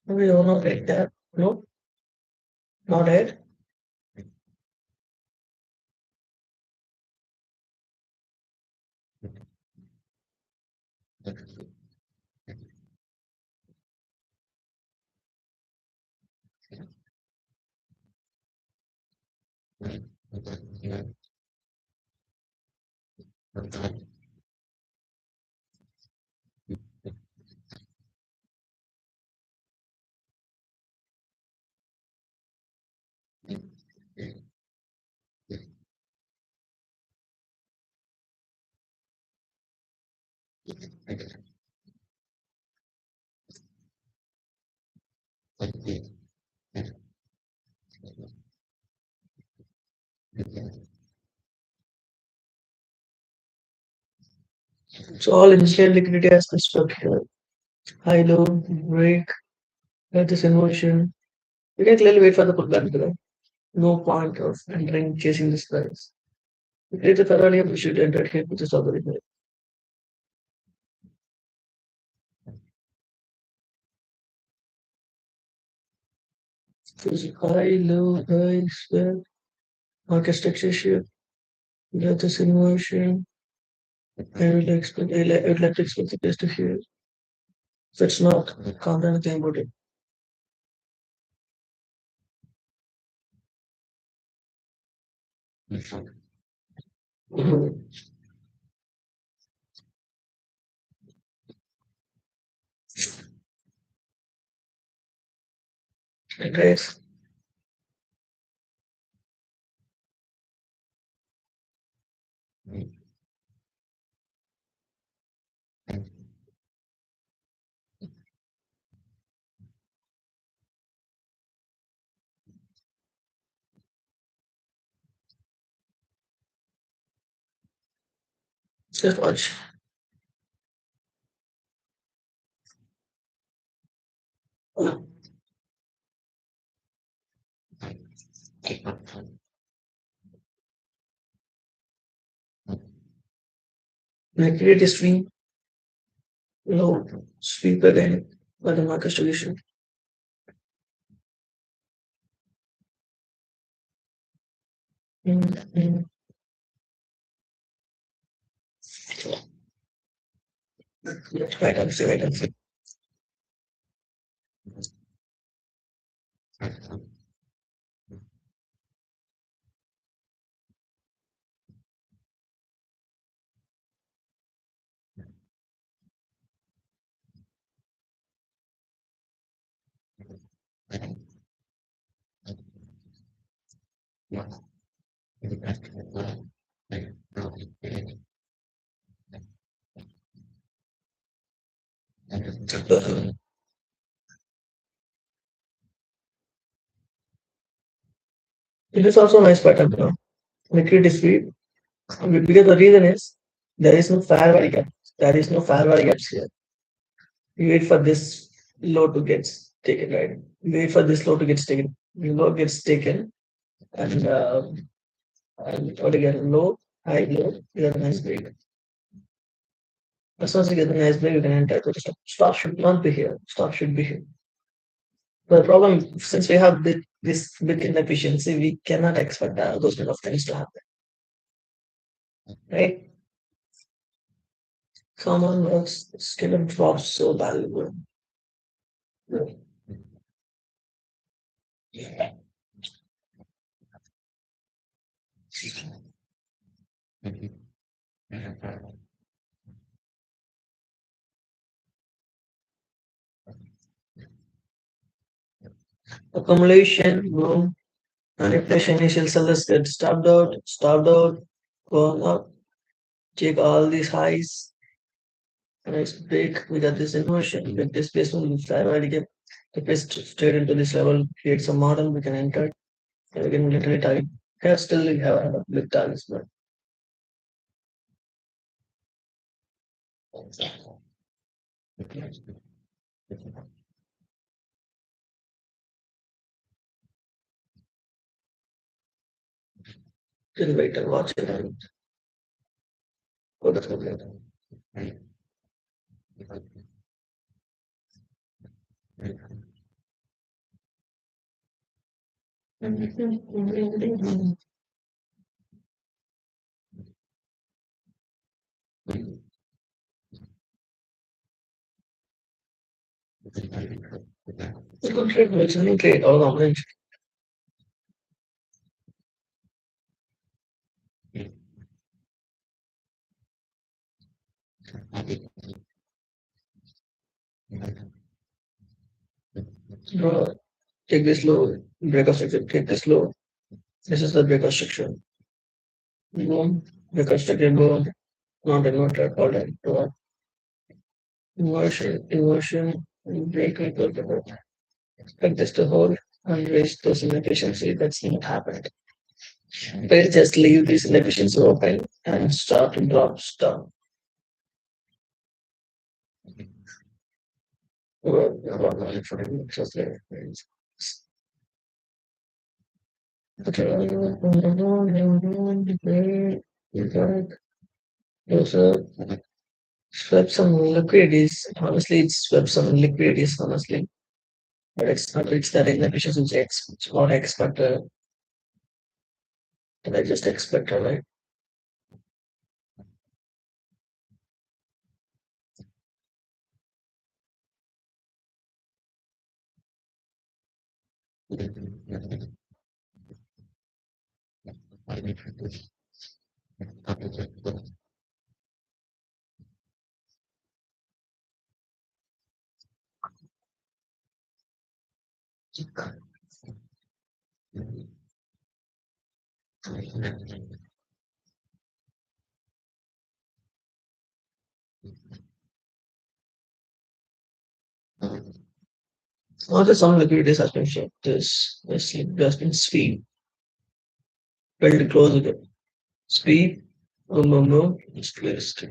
We don't know like that. No, not it. So all initial liquidity has been stopped here. High low, break, let this inversion. We can clearly wait for the pullback below. No point of entering chasing this price. We create the Ferrari we should enter here, which is already there. So it's high, low, high, square, market structure shift, let this inversion. I would like to expect the price to here. If it's not, can't do anything about it. Grace. Just watch. Create a stream, low, sweep again by the market solution. Mm. Right answer, right answer. It is also a nice pattern. Liquid is sweep. Because the reason is there is no fair value gap. There is no fair value gaps here. You wait for this low to get taken, right? You wait for this low to get taken. The low gets taken, and what again? Low, high, low. You have a nice break. As soon as you get a nice break, you can enter to the stop. Stop should not be here. Stop should be here. The problem, since we have this big inefficiency, we cannot expect those kind of things to happen, right? Common works skill and drops so valuable. Accumulation, boom, manipulation, initial sellers get stopped out, gone up, check all these highs, nice break, we got this inversion, with displacement, we fly right again, the best straight into this level, create some model, we can enter, and we can literally target. Here still we have a big targets, but still wait and watch it and go to the it's a good trade, it's a new trade, all combination. Uh, take this low, break of structure, take this low. This is the break of structure. Boom, break of structure, boom, not inverted, all right. Inversion, break equal to expect this to hold and raise those inefficiency. That's not happened. But just leave this inefficiency open and start to drop down. Also, swept some liquidities. Honestly, it's swept some liquidities, honestly. But it's not reached that inefficiency which it's what I expected. And I just expected, right? Other some liquidities has been shipped. This has been speed, build closer to speed, no, it's clearest.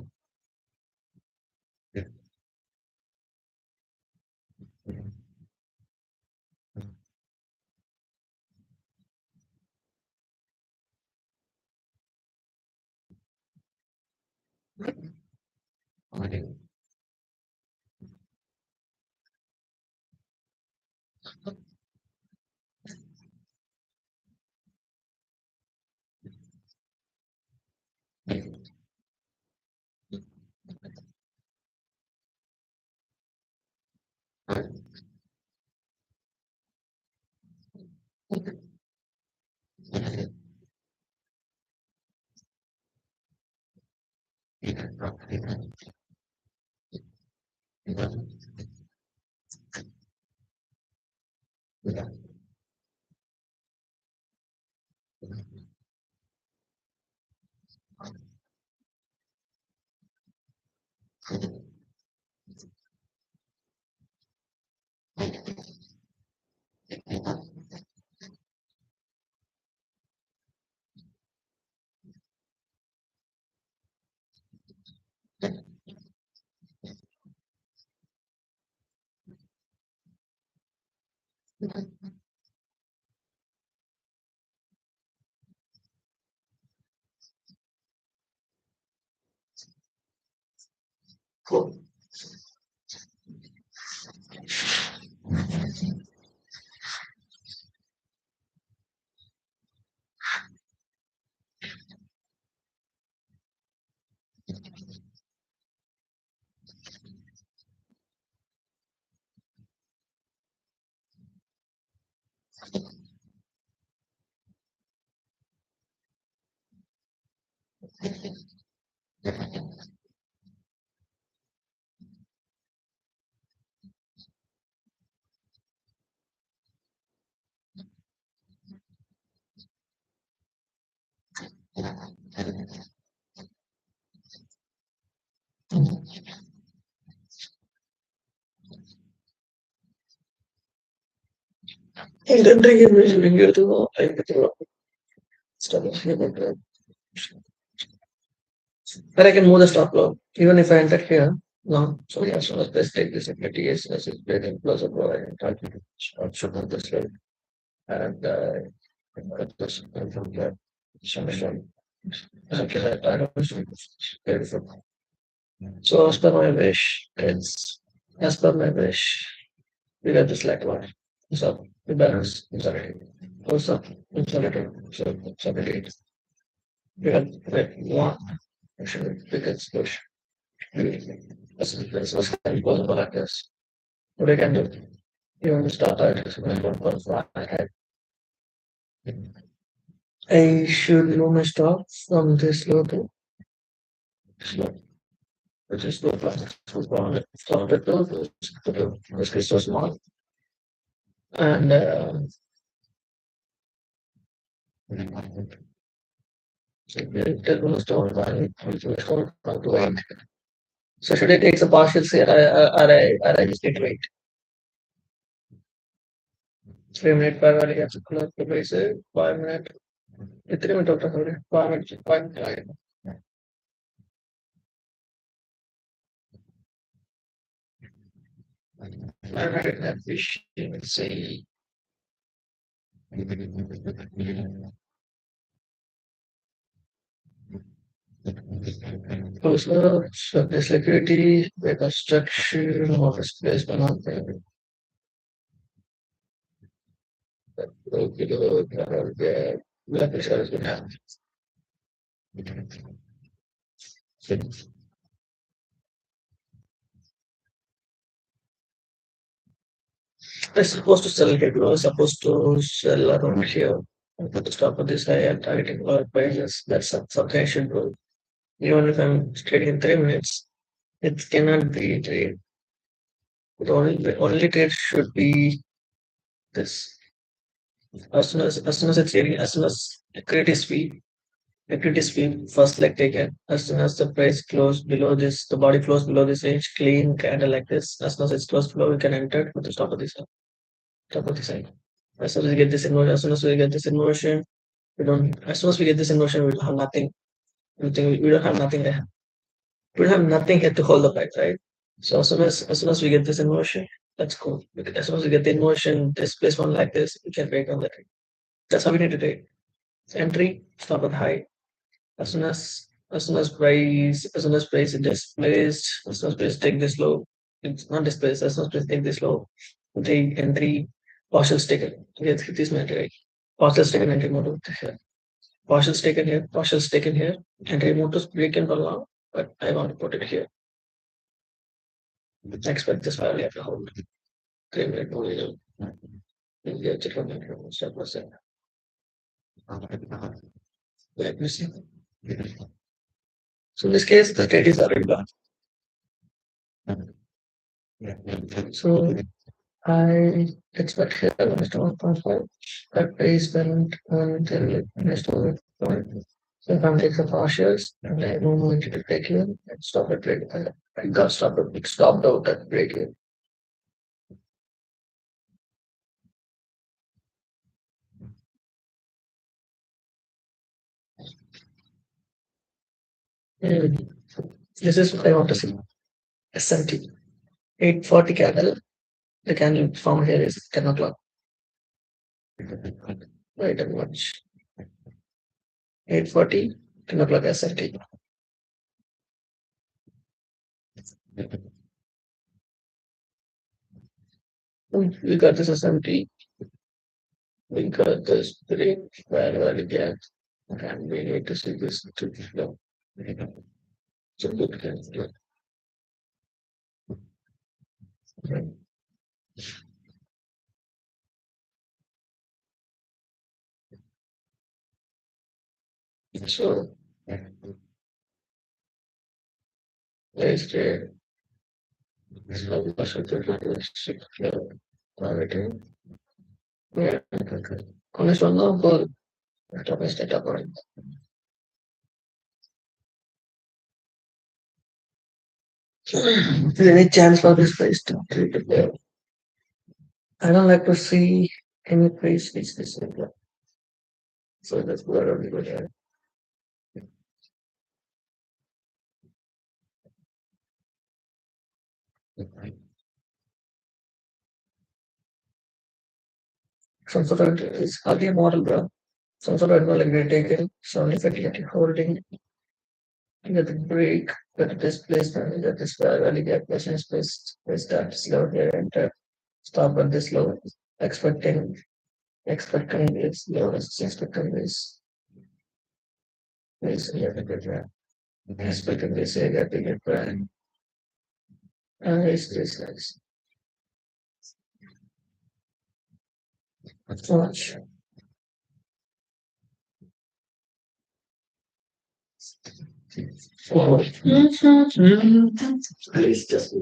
Cool. And then they give me bring to like the stuff. But I can move the stop loss. Even if I enter here, no. So yeah, so let's take this equity as is very plus or providing target should not this way. And this from there. Some okay, I don't know. Beautiful. So as per my wish, it's as per my wish, we got this like one. So the balance is already also it's already so it's already we got like one actually because push. This was kind of possible like this. What I can do? You want to start out as one fly ahead. I should know my stop from this low to slow, which is low fast. Stop it low, this is so small. And it was stored by stored by the weight. So should I take the partial say or I just need to wait? 3 minute per hour, yeah, the base 5 minute. 3 minute after 5 minutes, 5 minutes. Let's see. So the security, the construction, office space, banana, I'm supposed to sell it. I was supposed to sell around here. I'm going to stop at this high and targeting lower prices. That's something I should do. Even if I'm trading in 3 minutes, it cannot be trade. The only trade should be this. As soon as it's ready, as soon as the credit is sweep, first leg taken. As soon as the price closed below this, the body closed below this range, clean candle like this. As soon as it's closed below, we can enter with the top of the side. As soon as we get this inversion, we don't. As soon as we get this inversion, we don't have nothing. We don't have nothing there. We don't have nothing here to hold the price, right? So as soon as we get this inversion, that's cool. As soon as we get the inversion, this one like this, we can break on the trade. That's how we need to trade. Entry, stop at high. As soon as price is displaced, as soon as price take this low, it's not displaced. As soon as price take this low, the entry partials taken. Let's get this metric right. Partials taken entry mode here. Partials taken here. Partials taken here. Entry mode to break in for now, but I want to put it here. Expect this value to hold. 3 minute only. Yeah, check on that. Step by step. Let me see. So in this case, the trade is already done. So I expect here almost 1.5. That base went until almost 1 point. So if I'm taking the partials and I don't want to take here and stop at break. I got stopped out at break here. And this is what I want to see. SMT 840 candle. The candle found here is 10 o'clock. Right and watch. 840, 10 o'clock SMT. We got this SMT. We got this break where gap. And we need to see this to flow. So good candle. So let's say so quality. Yeah. Con esto no por esta vez está por ahí. Is there any chance for this place to treat it there? I don't like to see any place which this is like. So that's what I'm going to some sort of it's hardly a model, bro. Some sort of like they take it. So if I get it holding, you get the break, get this placement, you get this value gap placement space start slow here and stop at this low, expecting expecting this low, expecting this area to get there, expecting this area to get there, and it's this guys. So much. Oh. Please just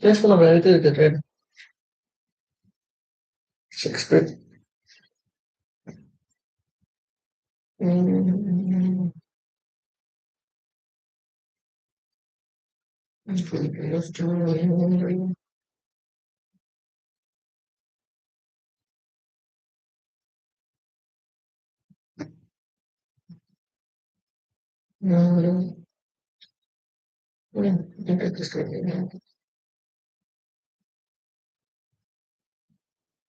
Just for America, the red Shakespeare. Mm,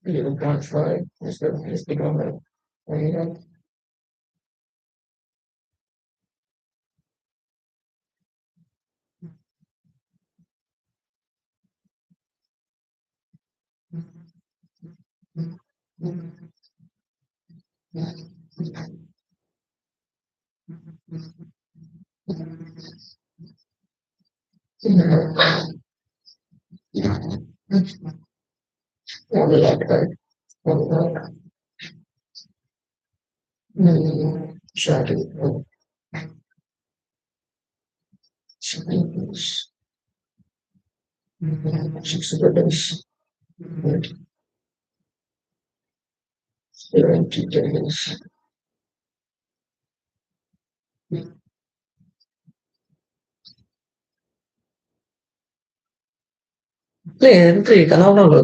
you can't try. It's the government. Only like that. Only like chatting. Six brothers. 70 days. Lenti, cavolo,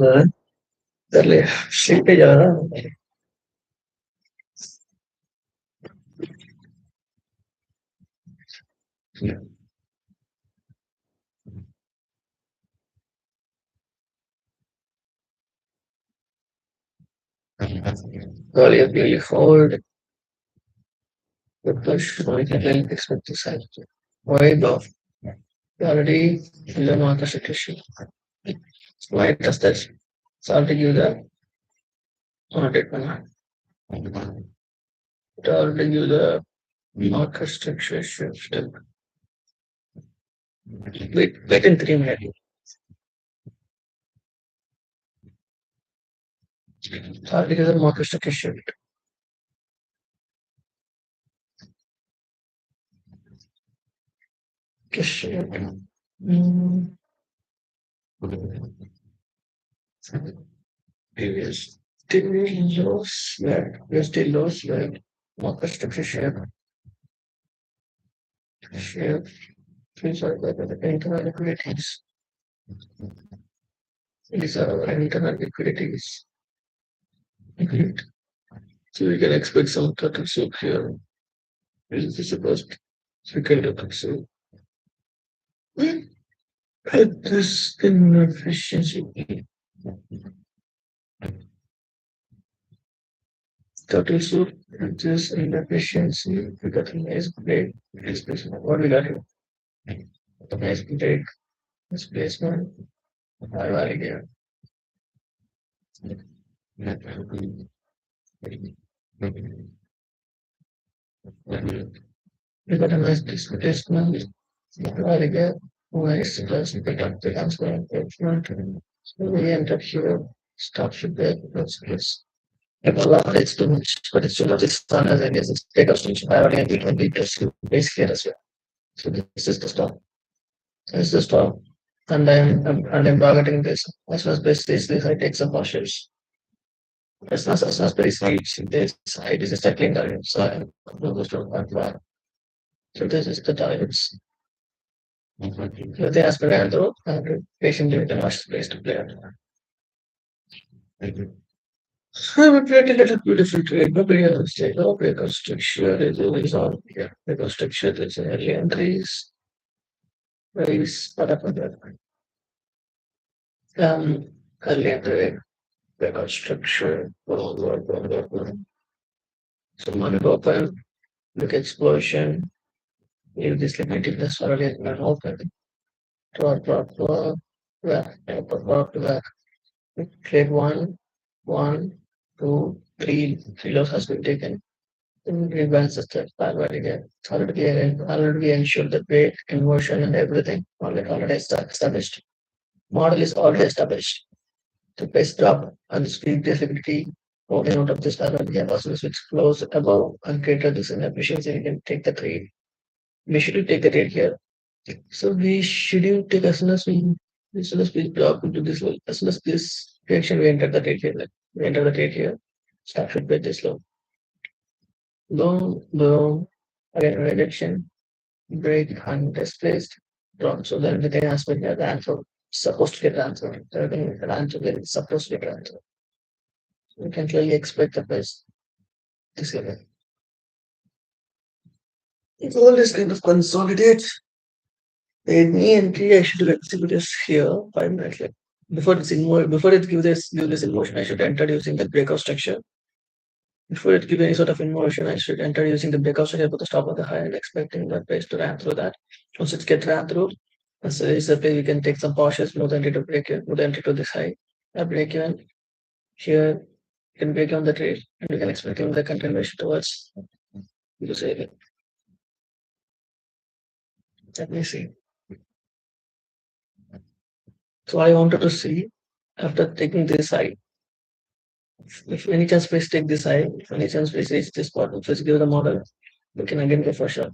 per le scegliere. Really hold the push for the expect to side. Why off? Already in the market situation. Why does that? So I'll give the audit one. I'll give the market structure shift. Wait in 3 minutes. I'll give the market structure shift. Shift. Mm, previous. Still loss, right? We're still loss, right? Market structure shift. Shift. These are the internal liquidities. These are our internal liquidities. Great. So we can expect some turtle soup here. Is this supposed second turtle soup? At this inefficiency, turtle soup, at this inefficiency, we got a nice break. What we got here? A nice break. Displacement. I like it. We got a nice displacement. I like it. Nice plus we got the answer engagement. So we end up here. Stop should be it's a lot, it's too much, but it's too much. It's fun as it is. It's take us to I already can beat us to basically as well. So this is the stop. This is the stop. And I'm targeting this. As far as basically I take some partials. As basically this side is a settling target. So I'm going to one. So this is the targets. So the aspirant and patient with the last place to play. I'm a pretty little beautiful trade, but real estate, no because structure is on here. Because structure is early entries, raise, whatever. Early entry, because structure, blah, blah, blah, blah, blah. So money open, look explosion, leave this limited this early and open. Drop, back. Trade one, two, three loss has been taken. Rebalance the third already there. It's already ensured the weight, conversion, and everything already established. model is already established. The price drop and the speed visibility moving out of this level. We have also switch close above and greater this inefficiency. We can take the trade. We should take the trade here. So we shouldn't take as soon as we drop into this level, as soon as this reaction we enter the trade here. Like we enter the trade here. Stop should be this low. Boom, boom. Again rejection, break and displaced. Drop. So then everything has been the answer supposed to get answered. Everything the answer is supposed to get answered. We can clearly expect the best this level. If all this kind of consolidates, then me and T I should execute this here 5 minutes later. Before it give this emotion, I should enter using the breakout structure. Before it give any sort of emotion, I should enter using the breakout structure, put the stop of the high and expecting the price to ran through that. Once it get ran through, so it's a place we can take some pauses, move the entry to break even, move the entry to this high. A break even here, you can break on the trade, and we can expect the continuation towards the saving. Let me see. So I wanted to see after taking this high, if any chance please take this high, if any chance please reach this spot, please give the model, we can again go for sure.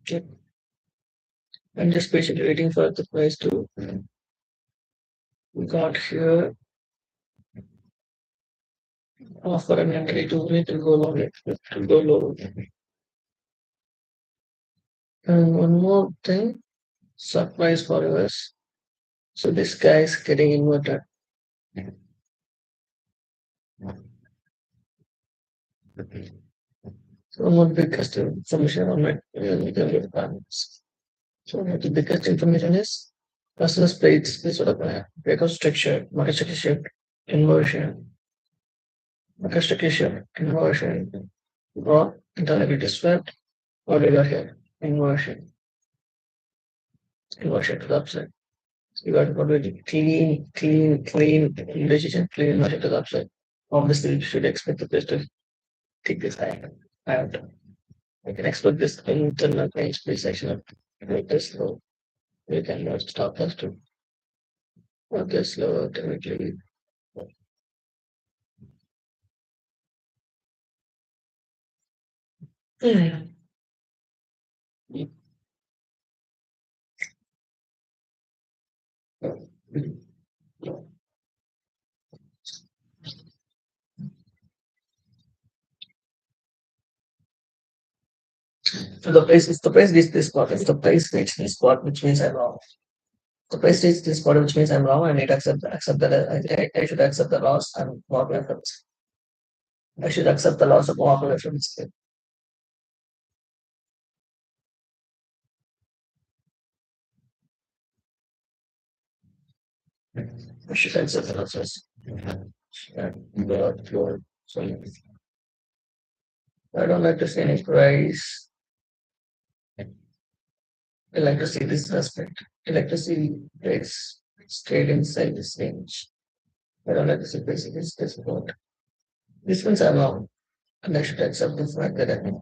Okay. I'm just patiently waiting for the price to we got here offer an entry to it to go low, to go low. And one more thing, surprise for us. So this guy is getting inverted. So one more biggest information on my requirements. So the biggest information is customer splits this sort of breakout structure, market structure shift, inversion, market structure shift, inversion, raw integrity swept, or we got here, inversion to the upside. You got already clean decision, clean inversion to the upside. Obviously, you should expect the place to take this out. We can expect this internal range play section of this low. We can stop us to this low ultimately. So the price reaches this spot, if the price reaches this spot, which means I'm wrong. The price reaches this spot, which means I'm wrong, I need to accept that I should accept the loss and walk away from it. I should accept the loss and walk away from it. I should accept the losses. So I don't like to see any price. I like to see this aspect. I like to see price straight inside this range. I don't like to see price against this support. This means I'm wrong, and I should accept the fact that I'm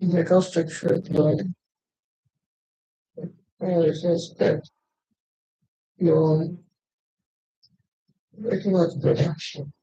Breakout structure, it's just that you're pretty much production.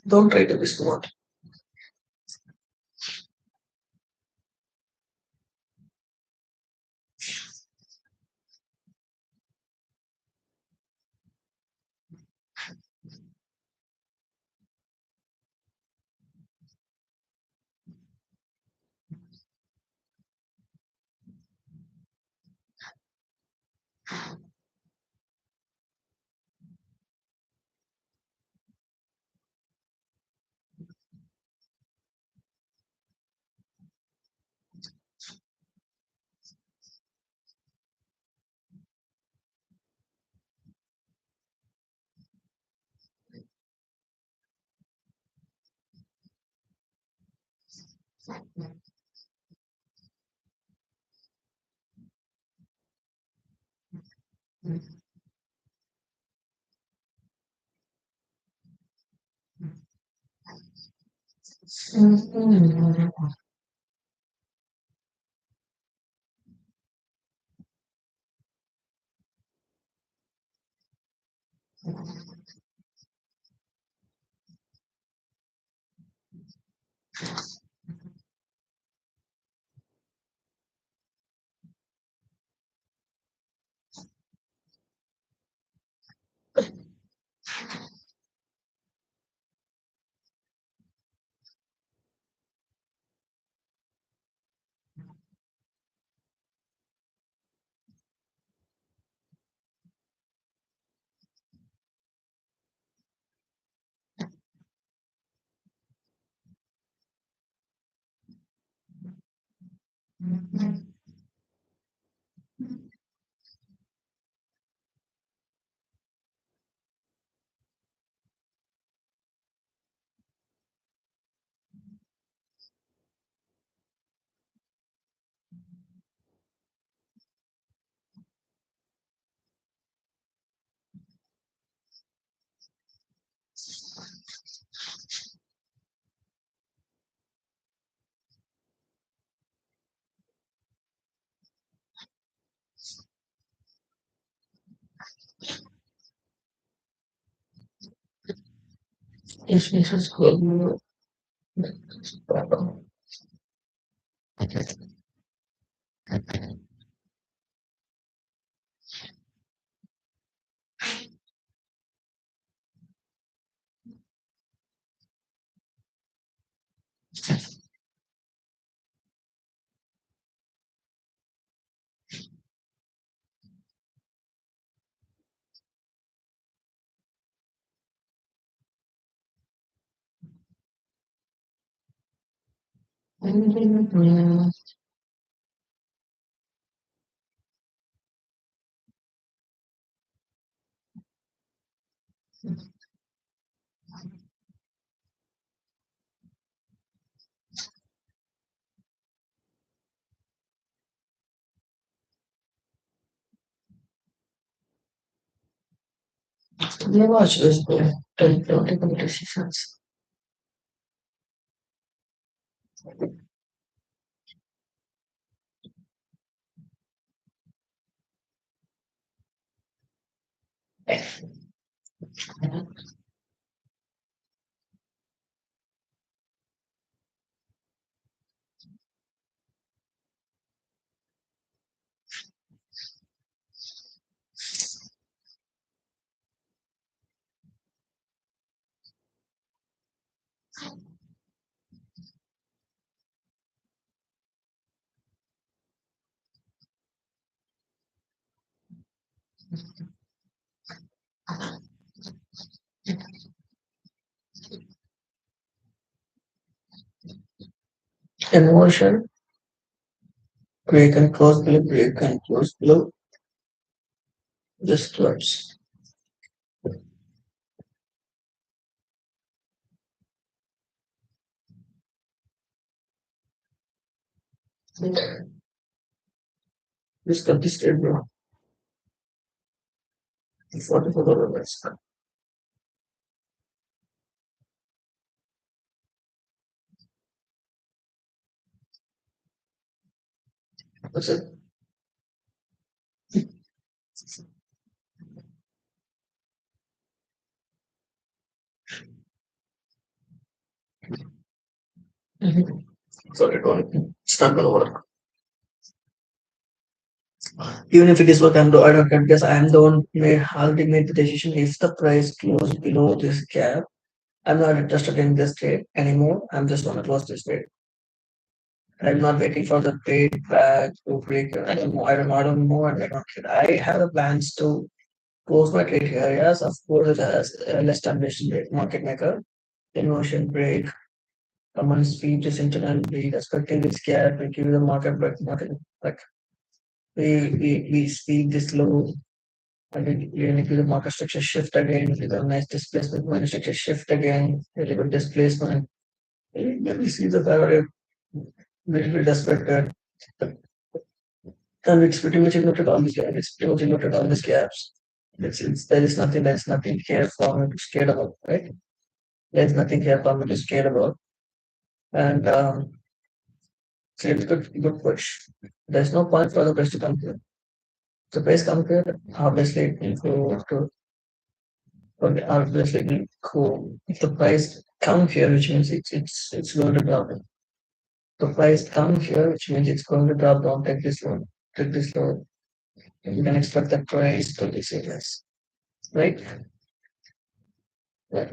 Don't try to be smart. Yes, yes, yes. You watch this political decisions. Emotion, break and close below, break and close below, just words. This contested bro. $44. That's it. So it's not gonna work. Even if it is work, I don't care because I am the one who already made the decision. If the price goes below this gap, I'm not interested in this trade anymore. I'm just gonna close this trade. I'm not waiting for the trade back to break. I don't know. I don't know. And I don't care. I have the plans to close my trade areas. Of course, it has an established market maker. Inversion break. Someone's speed is internally respecting this gap. We give the market break. Market like we speed this low. And we give the market structure shift again. With a nice displacement, market structure shift again. A little displacement. Then we see the value little bit respected. And it's pretty much ignored all these gaps. It's pretty much ignored all these gaps. There's nothing here for me to scared about, right? There's nothing here for me to scared about. And so it's good push. There's no point for the price to come here. The price come here, obviously it will go to okay, obviously it will go. If the price come here, which means it's going to drop. The price come here, which means it's going to drop down, take this loan. You can expect the price to be serious, right? Yeah.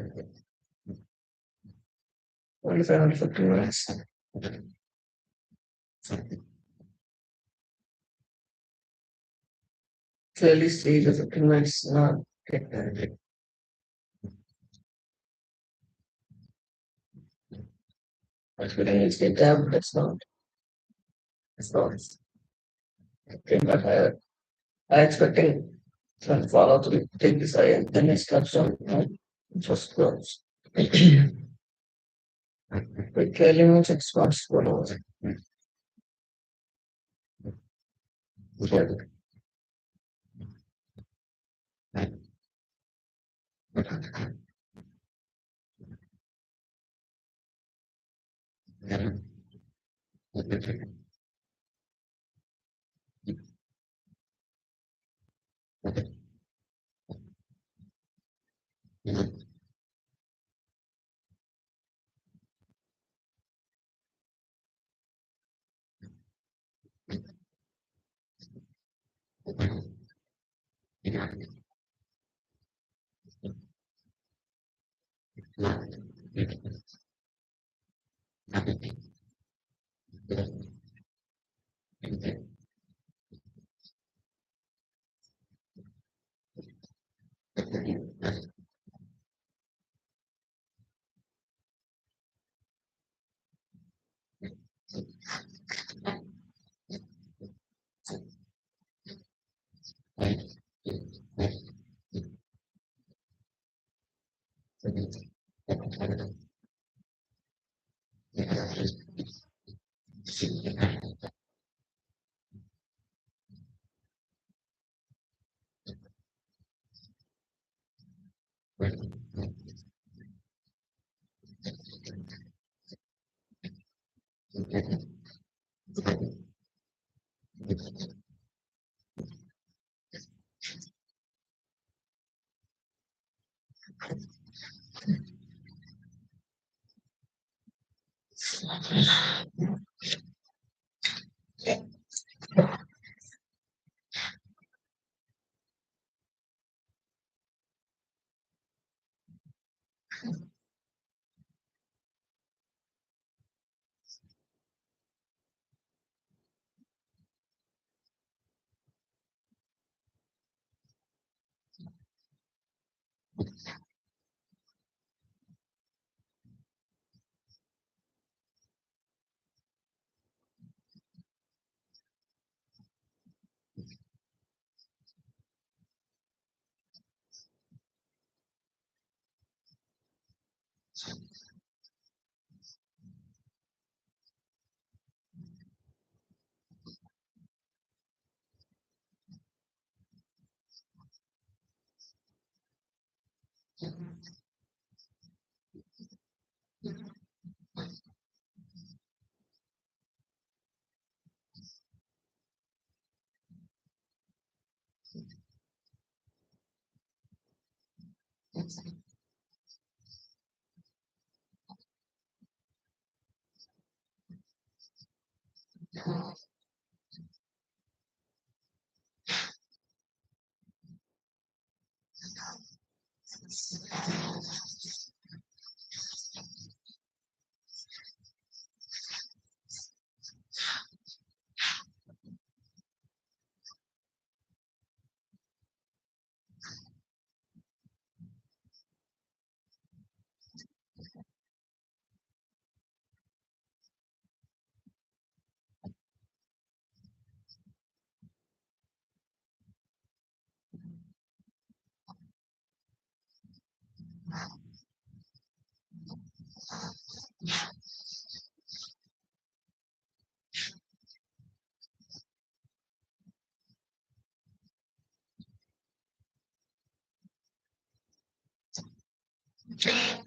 Only 550 minutes. Clearly see the 15 minutes not get that. But we can get that, that's not. It's not. Okay, but I expecting some follow to take this eye and then it's cut some, just close. But clearly means it's not what was.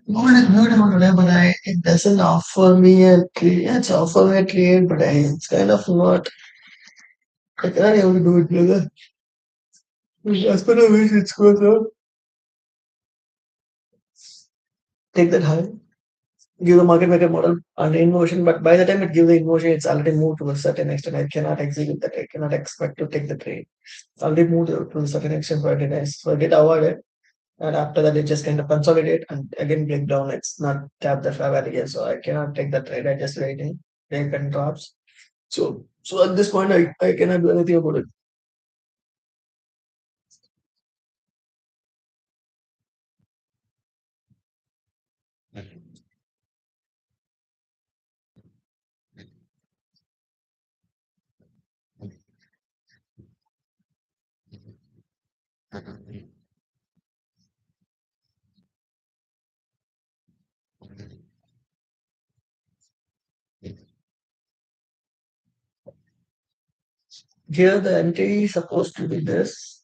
Gold is beautiful today, but it doesn't offer me a trade. It's offer me a trade, but it's kind of not. I cannot able to do it, brother. As per the way it goes up, take that high, give the market maker model an inversion, but by the time it gives the inversion, it's already moved to a certain extent. I cannot execute that. I cannot expect to take the trade. It's already moved to a certain extent for it. So I get avoided. And after that, it just kind of consolidate and again break down. It's not tap the fair value again. So I cannot take the trade. I just waiting. Break and drops. So at this point, I cannot do anything about it. Here the entry is supposed to be this,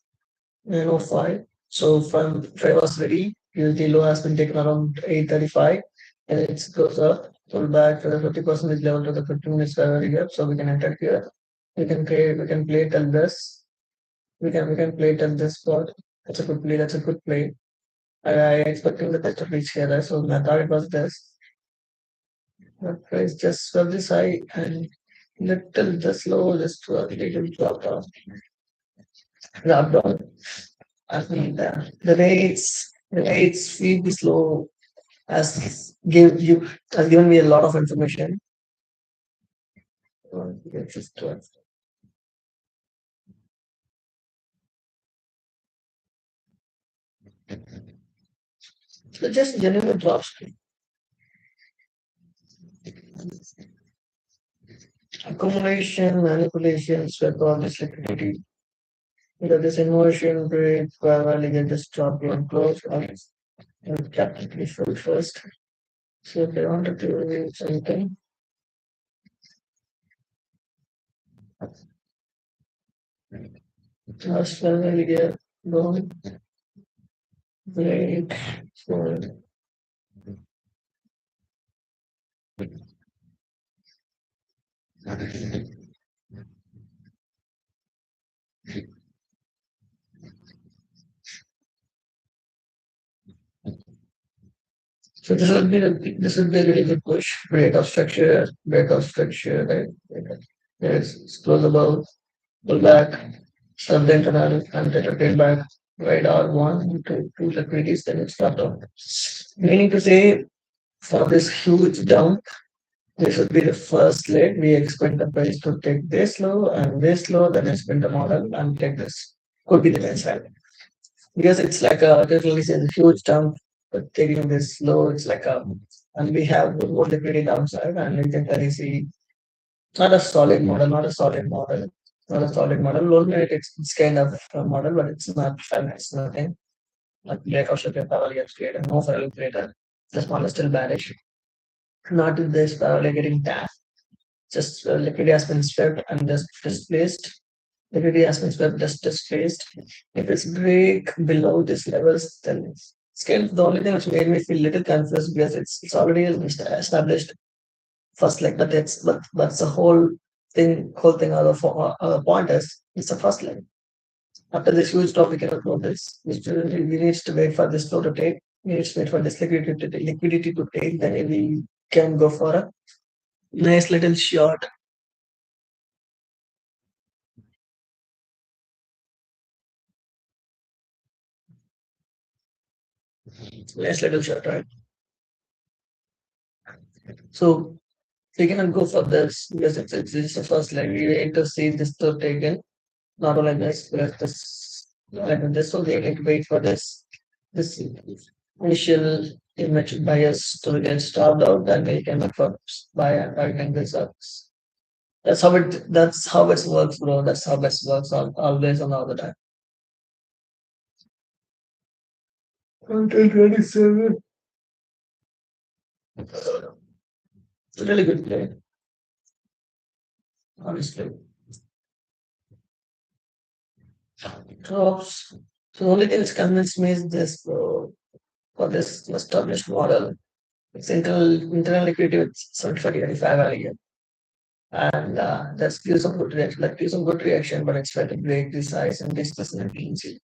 5. So from if I was ready, the low has been taken around 8:35 and it goes up, pull back to the 50% level to the 15 minutes fair value gap. So we can enter here. We can play till this. We can play till this spot. That's a good play. That's a good play. I expecting the best to reach here. So my target was this. But price just swept this high and little just low, just a little drop down. I mean the rates feed this low has given me a lot of information. It's just so just genuine drops. Accumulation, manipulation, sweat all this liquidity. This inversion break, where I get this stop and close. And capital please first. So if I wanted to read something, last one I get don't break for so this would be a really good push. Break of structure, right? Yes, it's close above, pull back, sub the internal, and then again back, right R1 to two liquidities, then it's start down. Meaning to say, for this huge dump, this would be the first leg. We expect the price to take this low, then expect the model and take this. Could be the next leg. Because it's like a literally a huge dump, but taking this low, it's like a and we have the more liquidity downside and we can really see not a solid model, not a solid model, not a solid model. Low rate, it's kind of a model, but it's not fun, it's nothing. Like breakout should be power gets created, no fairly created. The small is still bearish. Not in this parallel getting tapped. Just liquidity has been swept and just displaced. Liquidity has been swept, just displaced. If it's break below these levels, then it's kind of the only thing which made me feel a little confused because it's already established first leg, but that's the whole thing other point is it's the first leg. After this huge drop, we cannot know this. We need to wait for this flow to take. We need to wait for this liquidity to take. Then we can go for a nice little short. Less little short, right? So we cannot go for this because it's the first leg. We need to see this to taken. Not only this, but this like this will need to wait for this initial image bias to get stopped out, then we can look for by targeting the service. That's how it works, bro. That's how it works always and all the time. Until 27. It's a really good play, honestly. Drops. So the only thing that's convinced me is this, bro, for this established model. It's internal liquidity with 75 85 earlier. And that gives some good reaction. That gives some good reaction, but it's trying to break the size and distance and efficiency.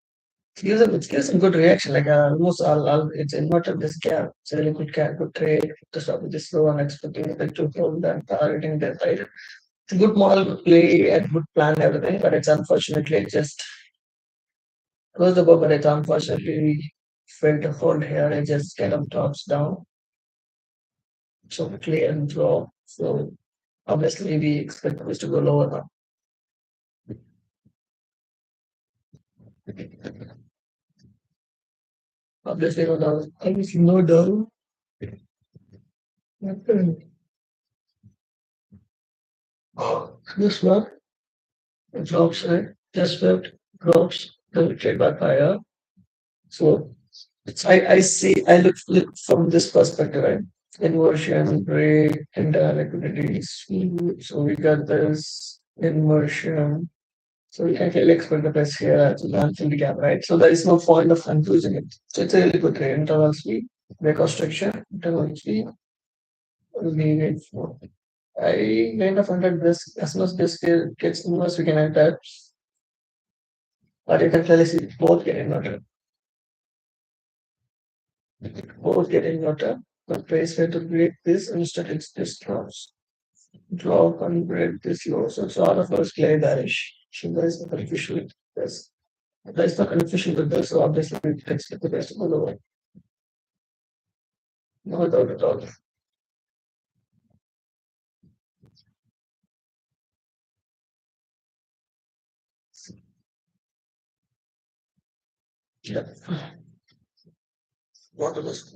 It gives some good reaction. Like almost all it's inverted this gap. It's a really good gap, good trade to stop with this low and expecting it to hold and targeting that right. It's a good model, good play, and good plan, everything, but it's unfortunately it just goes above, but it's unfortunately failed to hold here. It just kind of drops down so quickly and draw. So obviously we expect this to go lower now. Obviously, no doubt. Obviously, no doubt. This one drops, right? Just swept, drops, then trade by fire. So I look from this perspective, right? Inversion, break, entire liquidities. So we got this inversion. So we can clearly expect the price here to land in the gap, right? So there is no point of confusing it. So it's a really good trade. Interval speed, breakout structure, interval speed, we wait for. I kind of entered this as soon as this gets inverse, we can enter, but you can clearly see both get inverted. Both get inverted. The price way to break this instead it's this drops. Drop and break this low. So it's all of us clear bearish. So there is no beneficial with this. There is no beneficial with this, so obviously we expect the best to go lower. No doubt at all. Yeah. What are those?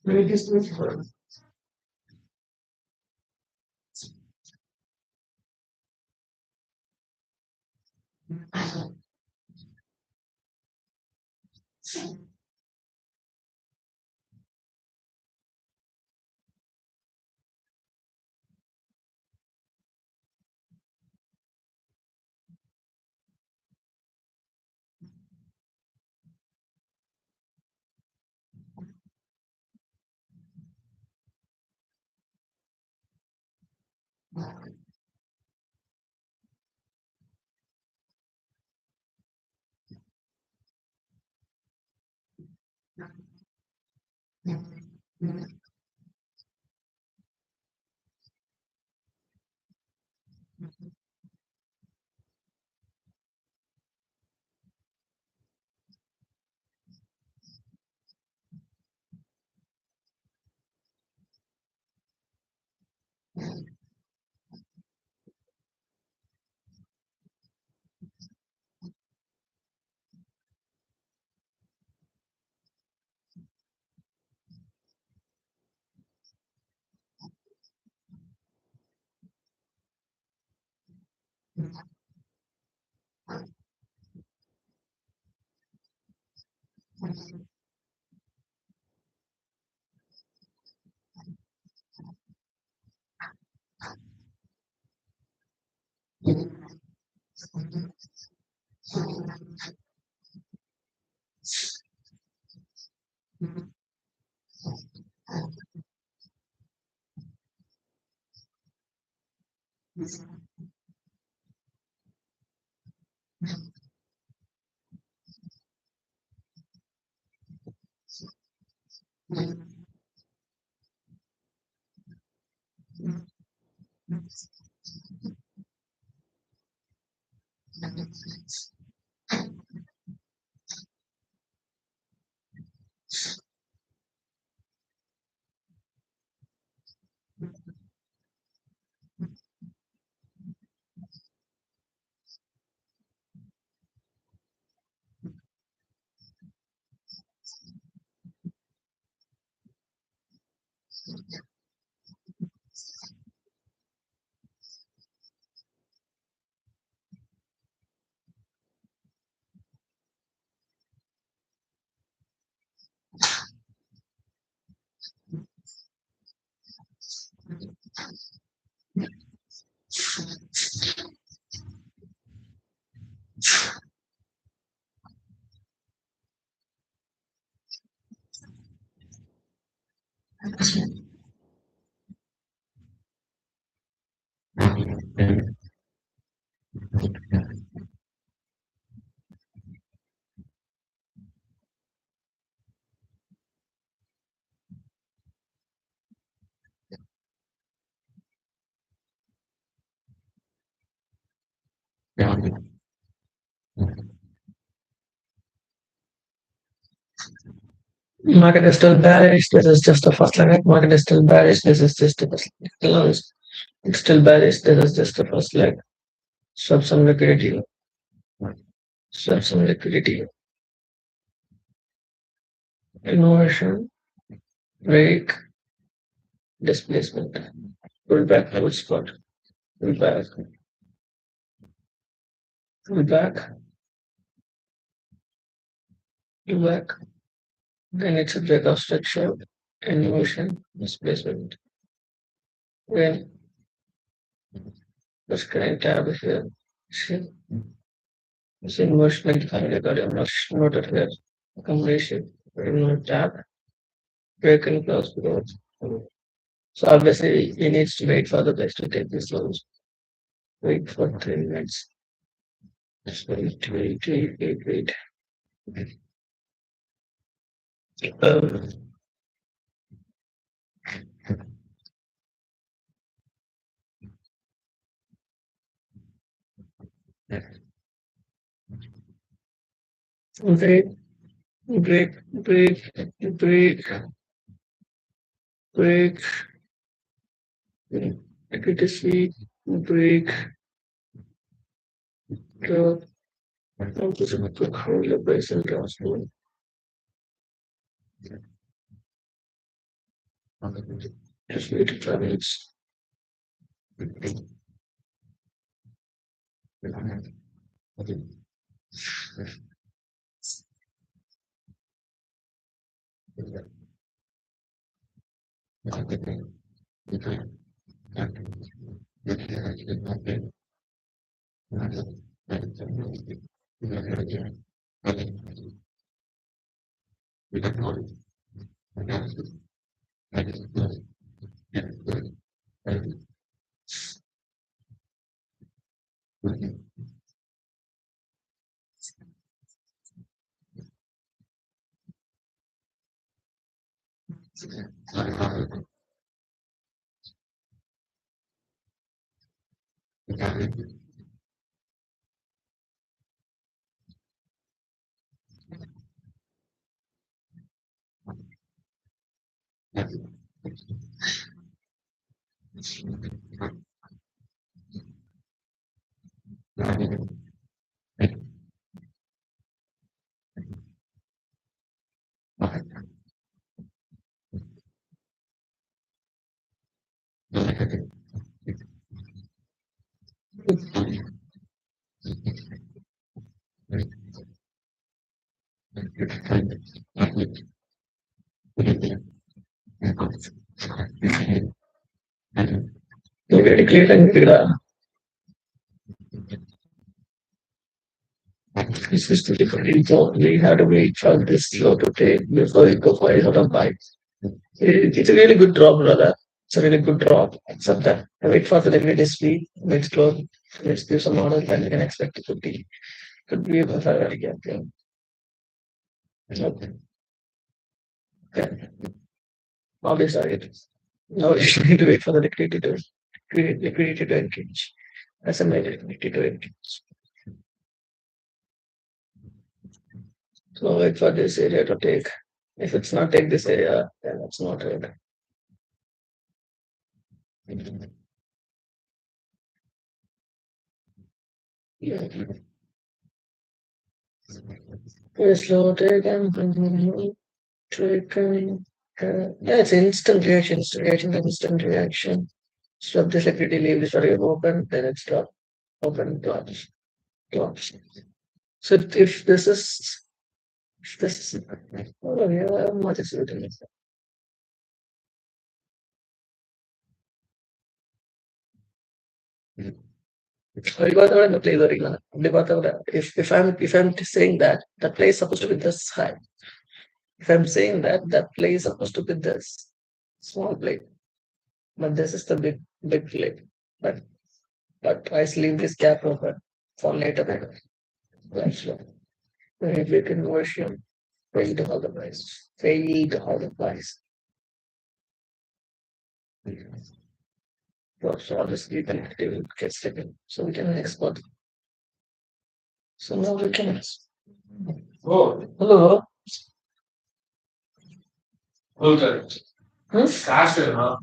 Very distant. Market is still bearish. This is just the first leg. Market is still bearish. This is just the first leg. It's still bearish. This is just the first leg. Swap some liquidity. Swap some liquidity. Innovation. Break. Displacement. Pull back. Hold spot. Pull back. Pull back. Pull back. Then it's a breakout structure. Innovation. Displacement. Then let's connect tab here. See, this inversion finally got a much noted here. Combination. Tab. Break and close growth. So obviously he needs to wait for the place to take this loans. Wait for 3 minutes. Just wait. Um, break, break, break, break. Equity break. Drop. Hold the price and transfer. Just wait 5 minutes. Very clear and clear. This is difficult. We have to wait for this slow to take before we go for a lot of bites. It's a really good drop, brother. It's a really good drop. Accept that. I wait for the liquidity speed. Let's close. Let's give some order, then we can expect it could be a very gap. Yeah. Okay. Okay. Obviously, it is. No, you need to wait for the liquidity to engage. That's a major liquidity to engage. So wait for this area to take. If it's not take this area, then it's not it. Yeah. Very slow take and take. Yeah, it's instant reaction. Instant reaction. Stop this liquidity, leave this area open, then it's stop. Open, close, close. So if this is oh yeah, much is written. If if I'm saying that that play is supposed to be this high, if I'm saying that that play is supposed to be this small play, but this is the big play. But I leave this gap open for later. That's very big inversion. Failed to hold the price. Failed to hold the price. So obviously the negative gets taken. So we can export. So now we can. Oh, hello. Okay. Hmm? Cash, huh?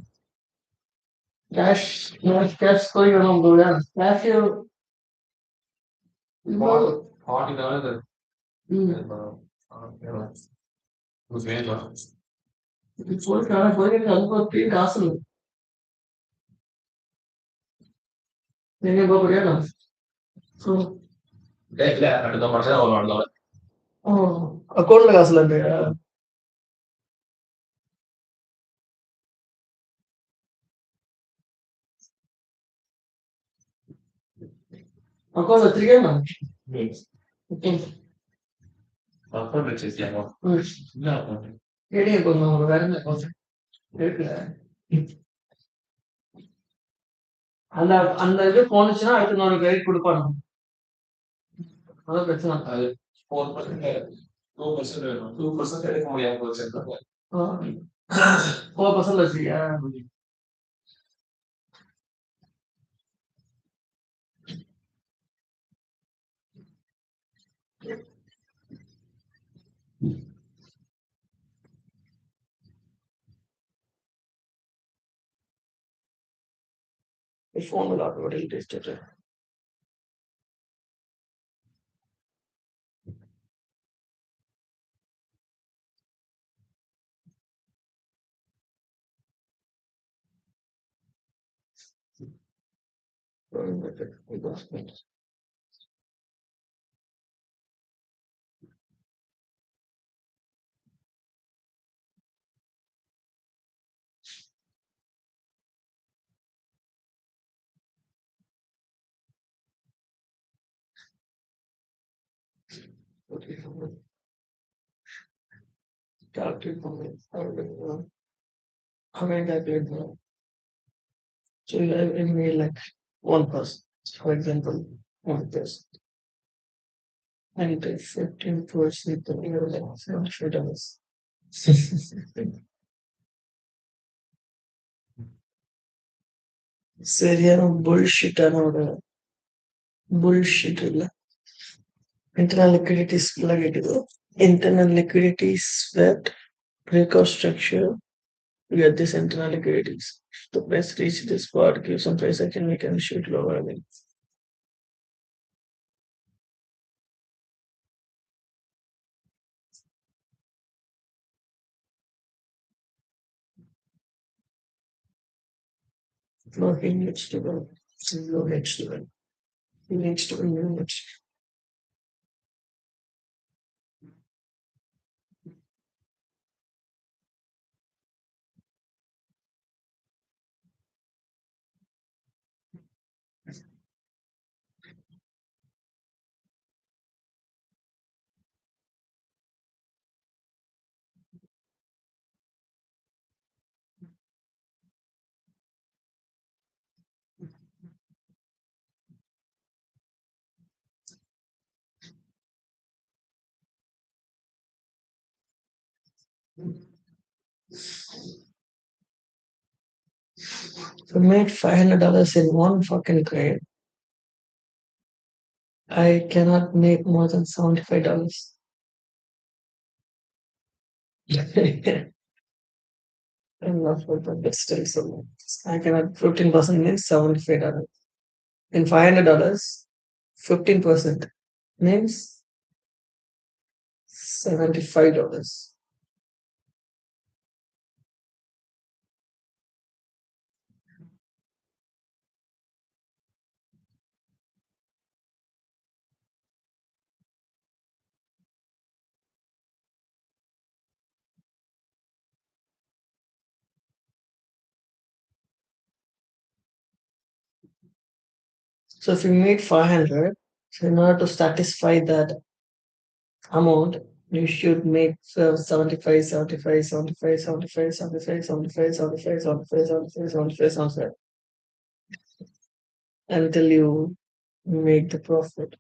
Cash, no, cash going on, bro. Yeah. Cash, you. Party dollars. ഇപ്പോൾ കാണാൻ പോയി നമുക്ക് കാശുള്ളൂ നിങ്ങൾ ഇപ്പോൾ പറയാനോ so ഓ അക്കൗണ്ടിലെ കാശിലുണ്ട് account എത്തിരിക്കാനോ എടിയൊക്കെ ഒന്ന് വരുന്ന അക്കൗണ്ട് இருக்குல்ல அந்த அந்த இது போனுச்சுன்னா அடுத்து நான் கைட் கொடுப்பானு அதான் பிரச்சனை அது 4% 2% வேணும் 2% எடுக்க முடியாம போச்சு 4% வச்சிருக்கியா phone will automatically test it. Okay. Calculate how many calculate now? So you have made like 1%, for example, 1%. And if 15% the $7 $3. சரியான bullshit-ஆன ஒரு bullshit இல்ல. Internal liquidity is plug. Internal liquidity is swept, breakout structure. We get this internal liquidities. The price reach this part, give some price action, we can shoot lower again. No, he needs to go. No needs to go. He needs to go. No needs. So made $500 in one fucking trade. I cannot make more than $75. I'm not for that, but still so much. I cannot 15% means $75. In $500, 15% means $75. So if you made 500, so in order to satisfy that amount, you should make 75, 75, 75, 75, 75, 75, 75, 75, 75, 75, 75 until you make the profit.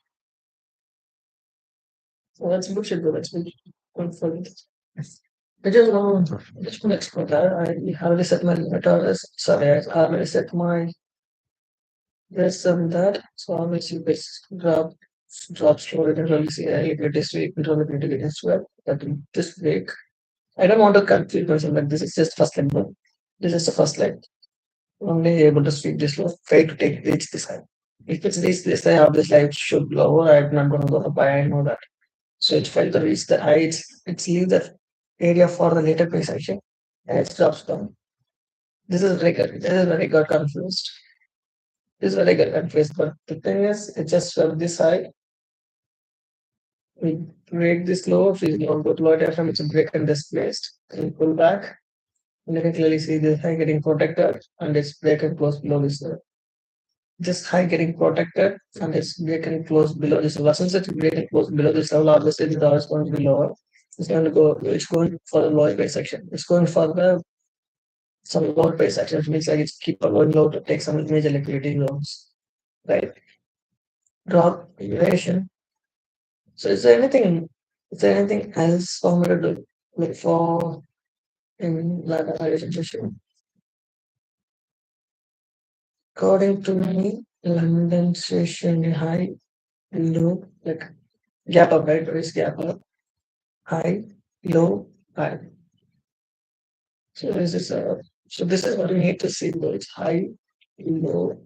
So that's bullshit, though. That's bullshit. Don't forget it. I just want to explain that. I already set my limit orders. Sorry, I already set my this and that. So always you base drop slow and really see I get this week, it only going to get as well. But this week, I don't want to confuse myself like this is just first leg. No. This is the first leg. Only able to sweep this low, try to take reach this high. If it's this I have this life should lower, I'm not gonna go to buy, I know that. So it failed to reach the high, it's leave the area for the later price action and it drops down. This is where I got confused. This is where I got confused. But the thing is it just swept this high. We break this low, we don't go to lower diaphragm, it's a break and displaced. And pull back. And you can clearly see this high getting protected and it's break and close below this this high getting protected and it's break and close below this level. Since it's break and close below this level, obviously the dollar is going to be lower. It's going for the lower price section. It's going for the some lower price section, which means like it's keep going low to take some major liquidity loans. Right? Drop duration. So is there anything else for me to do like for in like a relationship? According to me, London station high, low, like gap up, right? Risk gap up, high, low, high. So this is what we need to see though. It's high, low,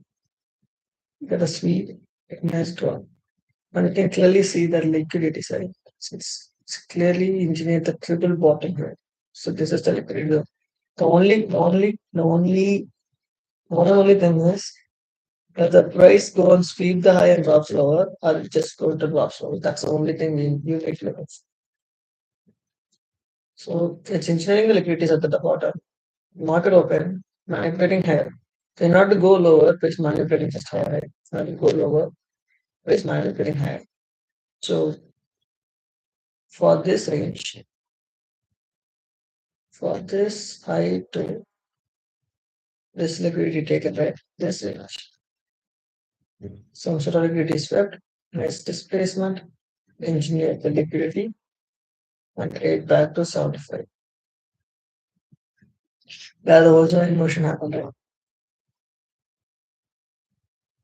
get a sweep, nice drop. And you can clearly see that liquidity side. It's clearly engineered the triple bottom right. So this is the liquidity. The only thing is that the price go and sweep the high and drops lower, or it just go to drop lower. That's the only thing you take look at. So it's engineering the liquidities at the bottom. Market open, manipulating higher. So not to go lower, price manipulating just higher. Right? Not to go lower, price manipulating higher. So for this range, for this high to this liquidity taken, right? This range. Some sort of liquidity swept, nice displacement, engineer the liquidity, and trade back to 75. That was the motion happened, right?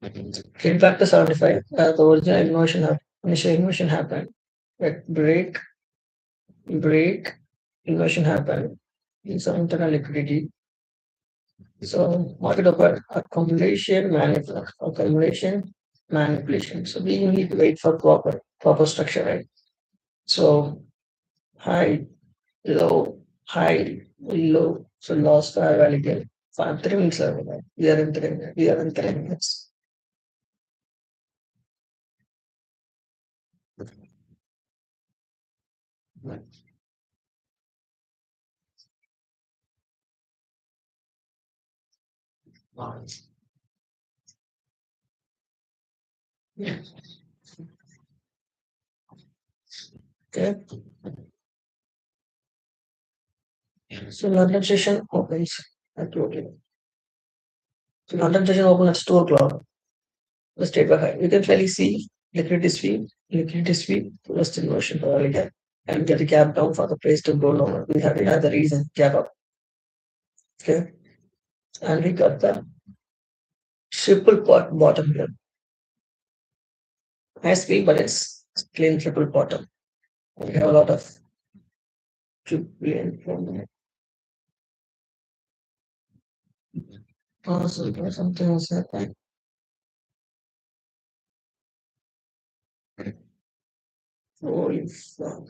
Get back to 75. The original initial invasion happened. Like break, invasion happened. These are internal liquidity. So market accumulation, manipulation. So we need to wait for proper structure, right? So high, low. So lost value again. 3 minutes level, right? We are in 3 minutes. Yeah. Okay. So London session opens at 2 o'clock. So London session opens at 2 o'clock. The state by high. You can clearly see liquidity sweep, first inversion for early gap, and get a gap down for the price to go lower. We have another reason, gap up. Okay. And we got the triple bottom here. Nice feel, but it's clean triple bottom. We have a lot of triple from there. Also, there's something else happening. Holy fuck.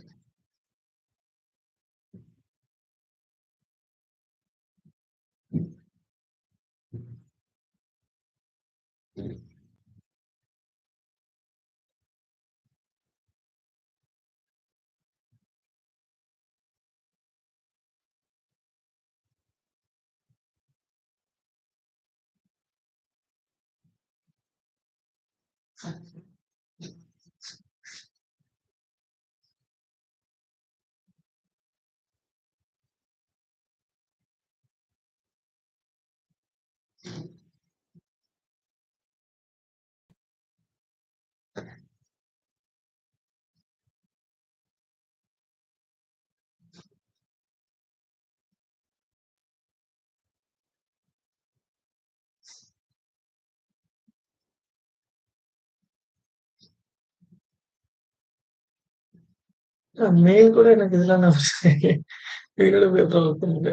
Mail కూడా నాకు ఇదిలానే వస్తాయి video paper అవుతుంది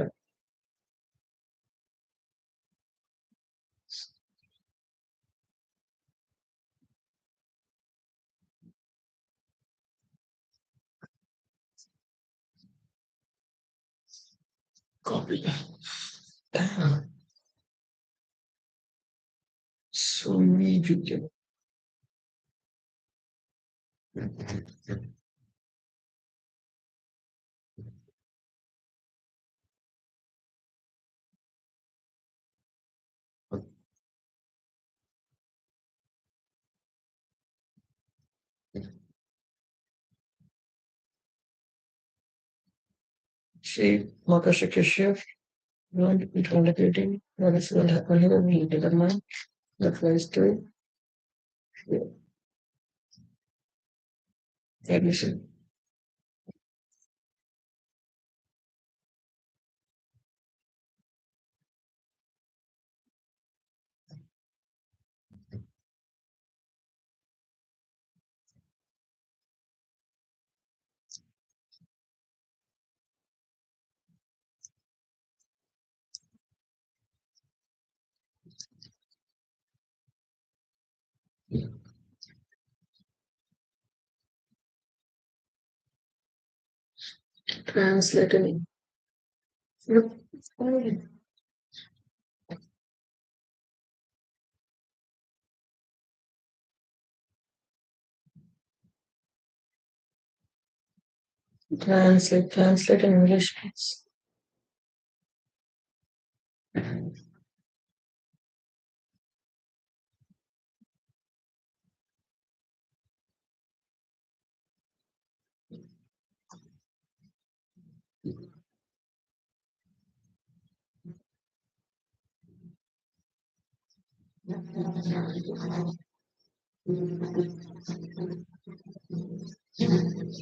copy so me shape market structure shift going to be communicating what is going to happen here we determine the price to everything. Translating. Yep. Translate in English, please.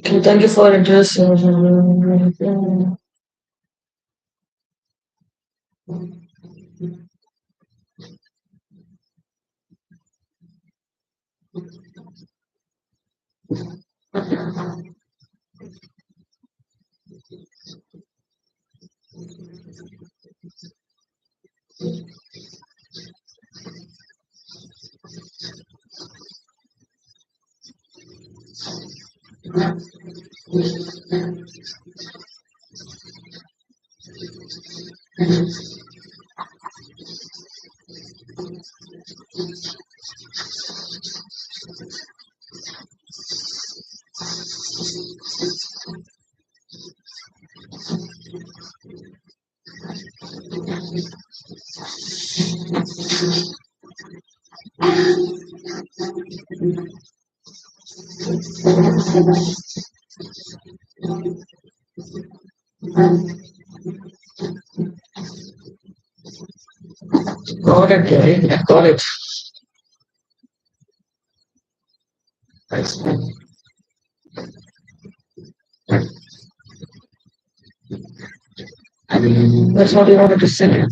Okay, thank you for interest. Got it, Gary. Got it. Nice. That's what you wanted to say.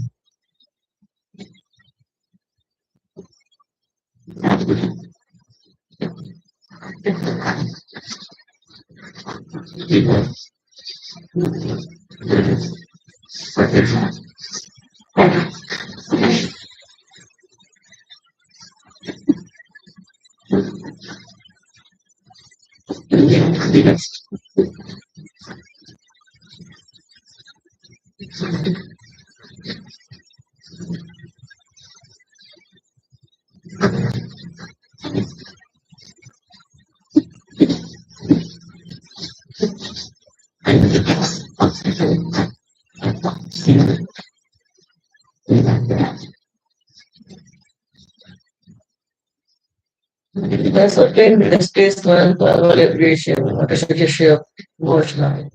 There's a certain displacement evaluation, relationship, emotional.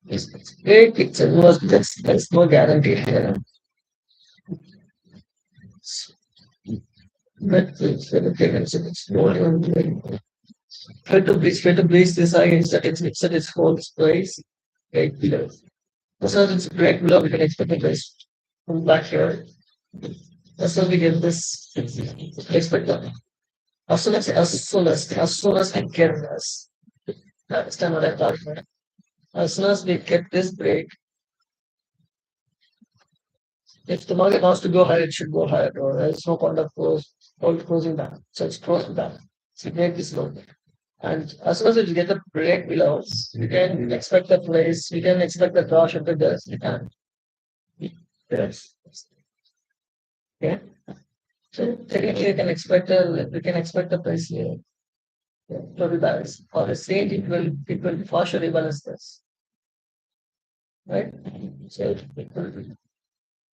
It's great picture was there's no guarantee here. But it's more try to base this against that it's at its whole space. Right below. So it's right below we can expect the best from back here. That's how we get this expect that. As soon as we get this, understand what I'm talking about. As soon as we get this break, if the market wants to go higher, it should go higher, or there's no point of closing down. So it's closing down. So break this low. And as soon as we get the break below, we can expect the place, we can expect the draw should be this. We can. Yes. Okay. So technically we can expect the price here. Yeah, to be balanced. For the same it will partially balance this. Right? So it will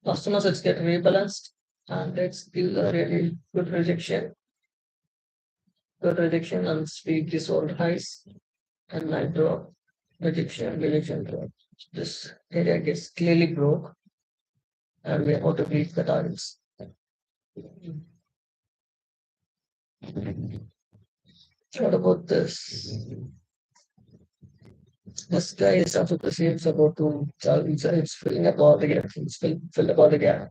as soon as it's get rebalanced and it's still a really good rejection and speed this old highs and night drop, rejection drop. This area gets clearly broke and we want to reach the targets. What about this? This guy is also the same about to it's filling up all the gaps. It's fill up all the gap.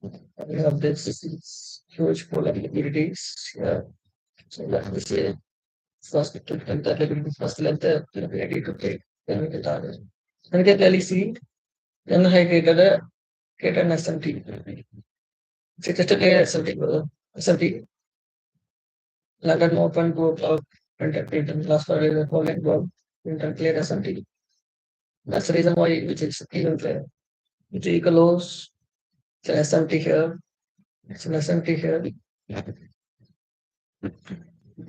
And we have this huge pool of liquidities. Yeah. So let me say first to and that liquidity first let the ready to take then we can target. And we can clearly see then I created an SMT. So just a clear SMT, SMT. London open to print last for the whole network, print and clear SMT. That's the reason why which is even clear. Which equals it's an SMT here, it's an SMT here,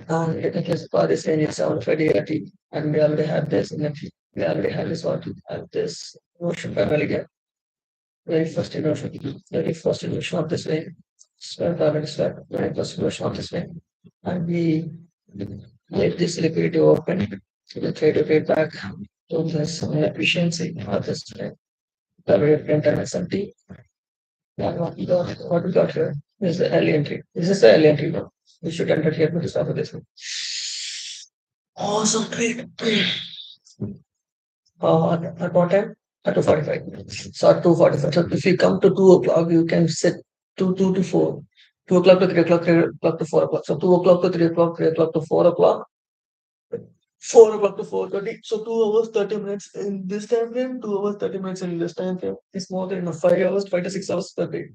and it is for this range it's on fidelity, and we already have this energy. We already have this what have this notion family gap. Very first notion of this way. Swap already swap, very first notion of this way. And we let this liquidity open. We try to get back to this efficiency of this way. The print and SMT. And what we got here is the early entry. This is the early entry now. We should enter here to start with this one. Awesome trade. At what time? At 2:45. So at 2:45. So if you come to 2 o'clock, you can set 2 to 4. 2 o'clock to 3 o'clock, 3 o'clock to 4 o'clock. So 2 o'clock to 3 o'clock, 3 o'clock to 4 o'clock. 4 o'clock to 4:30. So 2 hours 30 minutes in this time frame, 2 hours 30 minutes in this time frame. It's more than enough. 5 hours, 5 to 6 hours per day.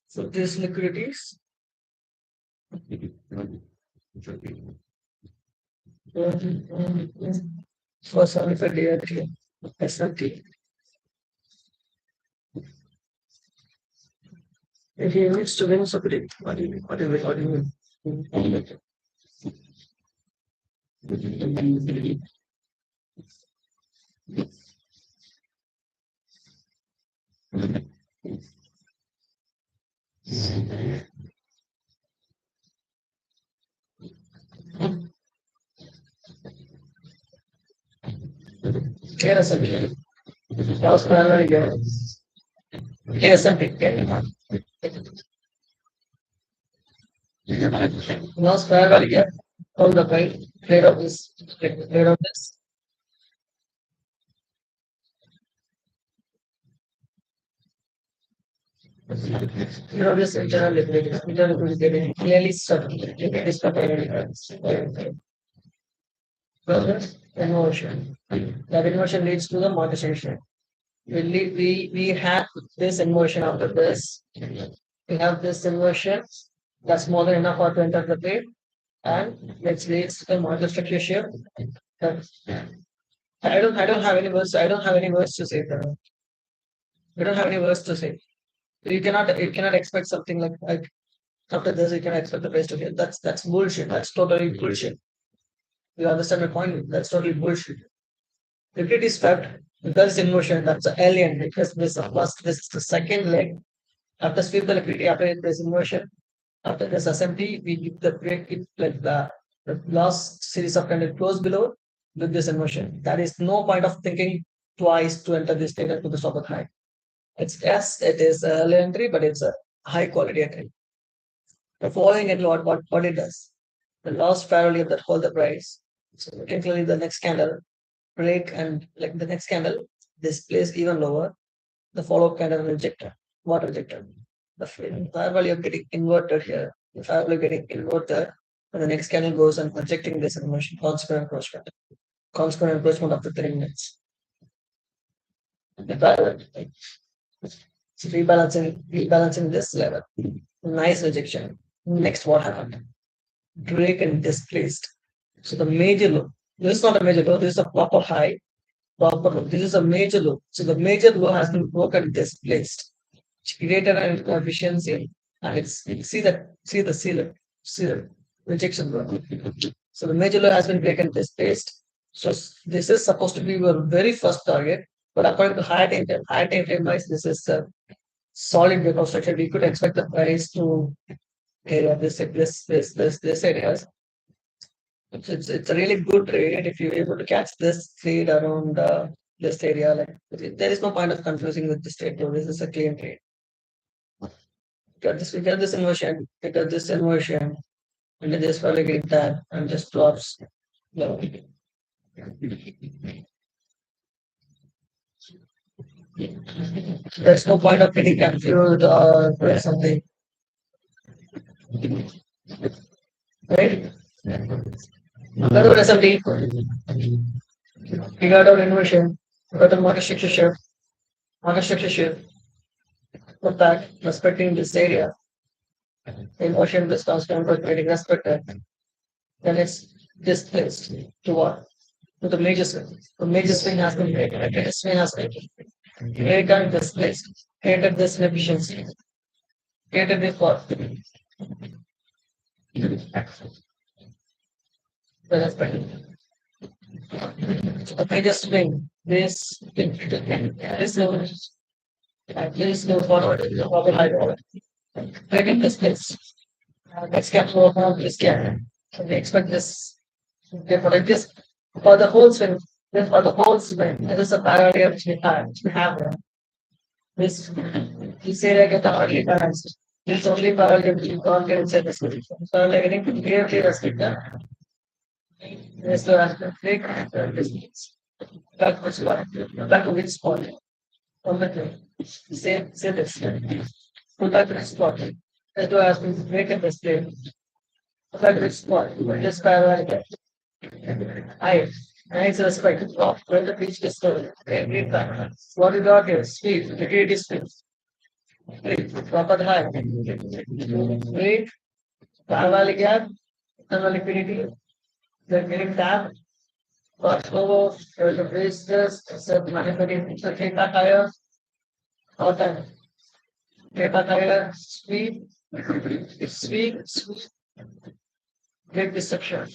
So this liquidities for 75 day SMT. If he needs to win, so pretty. What do you mean? Get us something. That's primary. Get us something. Last primary. Get all the plate of this. Plate of this. This internal liquidity. Internal liquidity clearly stuck. This inversion. That inversion leads to the monetization. We have this inversion after this. We have this inversion. That's more than enough for to enter the trade. And which leads to the market structure shift. I don't have any words. I don't have any words to say. We don't have any words to say. You cannot expect something like after this you can expect the price to get. That's bullshit. That's totally bullshit. You understand my point? That's totally bullshit. If it is fact, because in motion, that's an alien because this is the second leg. After sweep the liquidity, after this inversion, after this assembly, we give the break it like the last series of candle close below with this inversion. There is no point of thinking twice to enter this data to the stop at high. It's yes, it is a early entry, but it's a high quality entry. The following entry, what it does, the last parallel that hold the price. So technically the next candle break and like the next candle displays even lower. The follow-up candle rejected. What rejected? The fair value of getting inverted here. The fair value getting inverted, and the next candle goes and projecting this information. Consequent encroachment. Consequent encroachment after 3 minutes. The fair value. So rebalancing this level. Nice rejection. Next, what happened? Break and displaced. So the major low. This is not a major low. This is a proper high. Proper low. This is a major low. So the major low has been broken, displaced. Greater and efficiency. And it's see the rejection low. So the major low has been breaken, displaced. So this is supposed to be your very first target. But according to higher time frame wise, this is a solid breakout structure. We could expect the price to area this areas. It's a really good trade if you're able to catch this trade around this area. Like there is no point of confusing with this trade. Though. This is a clean trade. We get this inversion, we get this inversion, and then just validate that and just drops. No. There's no point of getting confused or something, right? Another assembly, we got our inversion, we got the market structure shift, put that respecting this area. Inversion response control getting respected, then it's displaced to what? To the major swing. The major swing has been breaking. Okay, the swing has been breaken, displaced, created this inefficiency, created this what? The respect. The major swing, this no forward, the proper high forward. Creating this place. Next cap will have this cap. So we expect this. Therefore, like this for the whole swing. This for the whole swing. This is a parallel which we have here. This area get hardly balanced. This only parallel you can't get inside this position. So like getting clearly restrict that. This the aspect break distance. Back which one? Back to which spot? From the say this. Go back to the spot. As well as we make a mistake. But it's what? Just parallel. I nice respect of when the pitch is stolen. Every time. What you got here? Speed. The gate is speed. Proper height. Wait. Parallel gap. And liquidity. The getting tap. Fast over. The base test. Set manufacturing. The theta higher. All time. Theta higher. Speed. Speed. Speed. Make this section.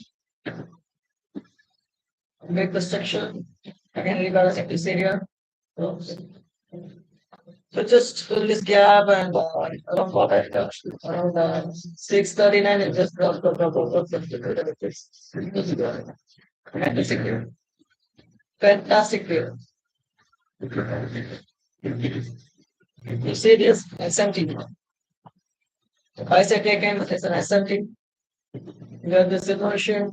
Make the section. Again, rebalance this area. Oops. So just fill this gap and around what I touched, around 6:39 and just drop. Fantastic view. Fantastic view. You see this SMT. If I say taken as an SMT, you have this immersion,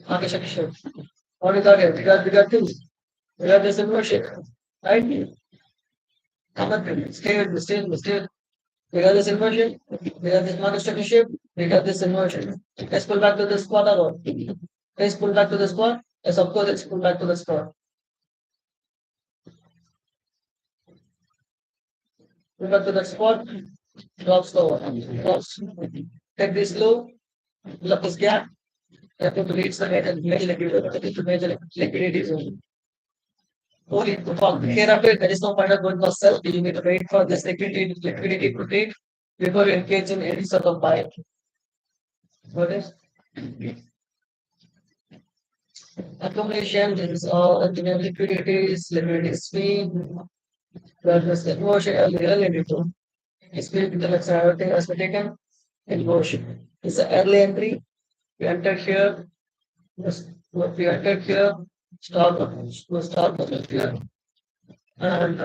architecture. What is that? We got two. We got this immersion. Right? Come on, still. We got this inversion. We got this market structure shape. We got this inversion. Let's pull back to the spot again. Let's pull back to the spot. Yes, of course, let's pull back to the spot. Pull back to the spot. Drop slower. Drops. Take this low. Pull up this gap. You have to reach the major liquidity zone. Only hereafter, there is no point of going for sell. You need to wait for this liquidity to take before you engage in any sort of buy. What is? Accumulation, this is all liquidity speed, versus emotion, related to speed with the next everything has been taken, emotion. It's an early entry. We entered here, we entered here, start here, and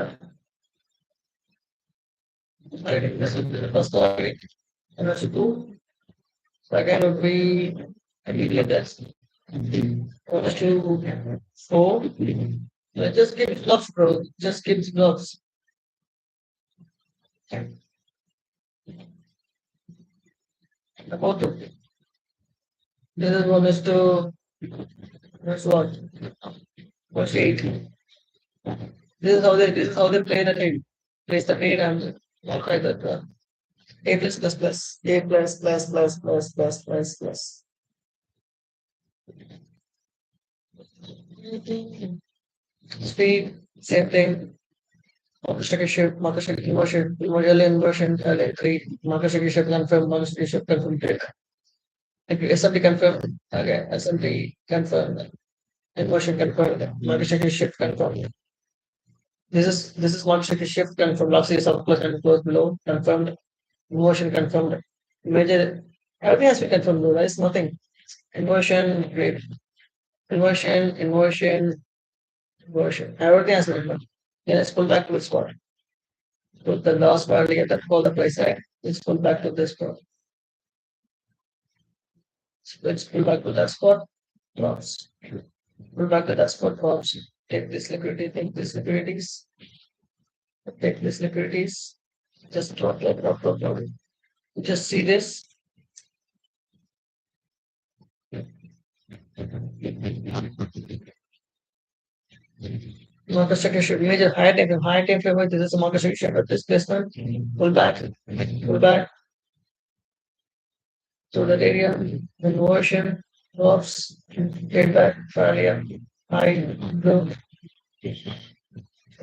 I think this is the first topic. And that's two. Second would be immediate test. First two, four. Just give blocks, bro. Just give blocks. About to. This is one is to that's what? What's eight? This is how they play the thing. Place the eight and multiply that a plus a plus. Speed, same thing. Market sticker inversion, trade, market sticker shift confirm, market sticker shift confirm trade. SMT confirm, okay, SMT confirm, inversion confirm, market sticker shift confirm. This is market sticker shift confirm, last series of plus and close below, confirmed, inversion confirmed. Major everything has been confirmed, though, there is nothing. Inversion, great. Inversion. Everything has been confirmed. Yeah, let's pull back to the spot. Put the last part to get that call the price right. Let's pull back to this spot. Let's pull back to that spot. Drops. Pull back to that spot. Drops. Take this liquidity. Take this liquidities. Take this liquidities. Just drop. Just see this. Market structure should measure high time frame. This is a market structure displacement. Pull back. Pull back. So that area, inversion, drops, get back, failure, high, growth, the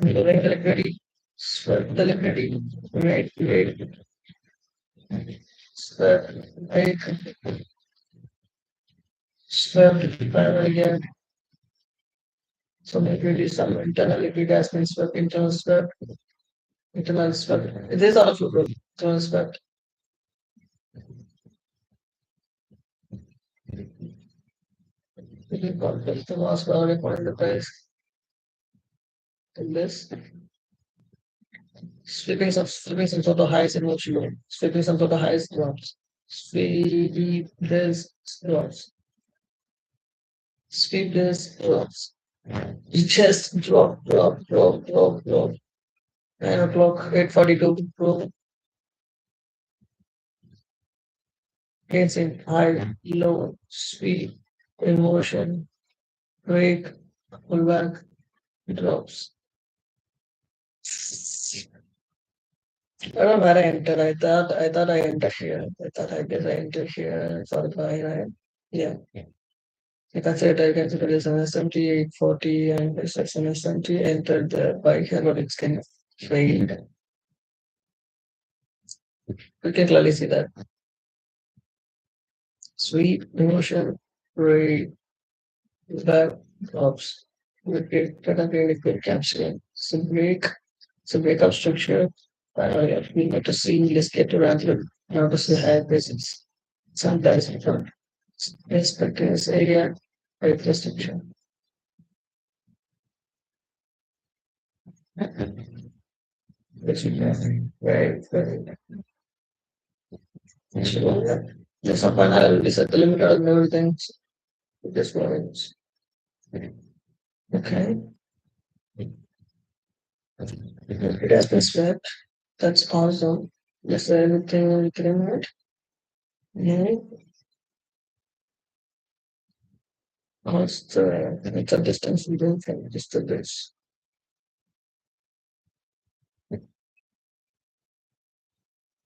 liquidity, sweat the liquidity, wait, sweat, wait, sweat, failure again. So liquidity, some internal liquidity has been swept, internal sweat, internal sweat. These are also internal sweat. The last value according to the price in this. Sweeping some sort of highs and what you know. Sweeping some sort of highs drops. Sweep this drops. Sweep this drops. Just drop. 9 o'clock, 8:42 drop. It's in high, low, speed, emotion, break, pullback, drops. I don't know where I entered. I thought I entered here. I thought I guess I entered here for the buy, right? Yeah. Like I said, I consider this an SMT 840 and this is an SMT entered the buy here, but it's kind of failed. You can clearly see that. Sweet emotion, break, back, drops. Liquid, liquid capsule. So breakup structure. We get to see, let's get around to notice the high presence. Sometimes we don't respect this area, infrastructure. Which is very. So, there's some point I will set the limit and everything. This one. Okay. It has been swept. That's awesome. Is there anything we can add? No. It's a distance we don't from just to this.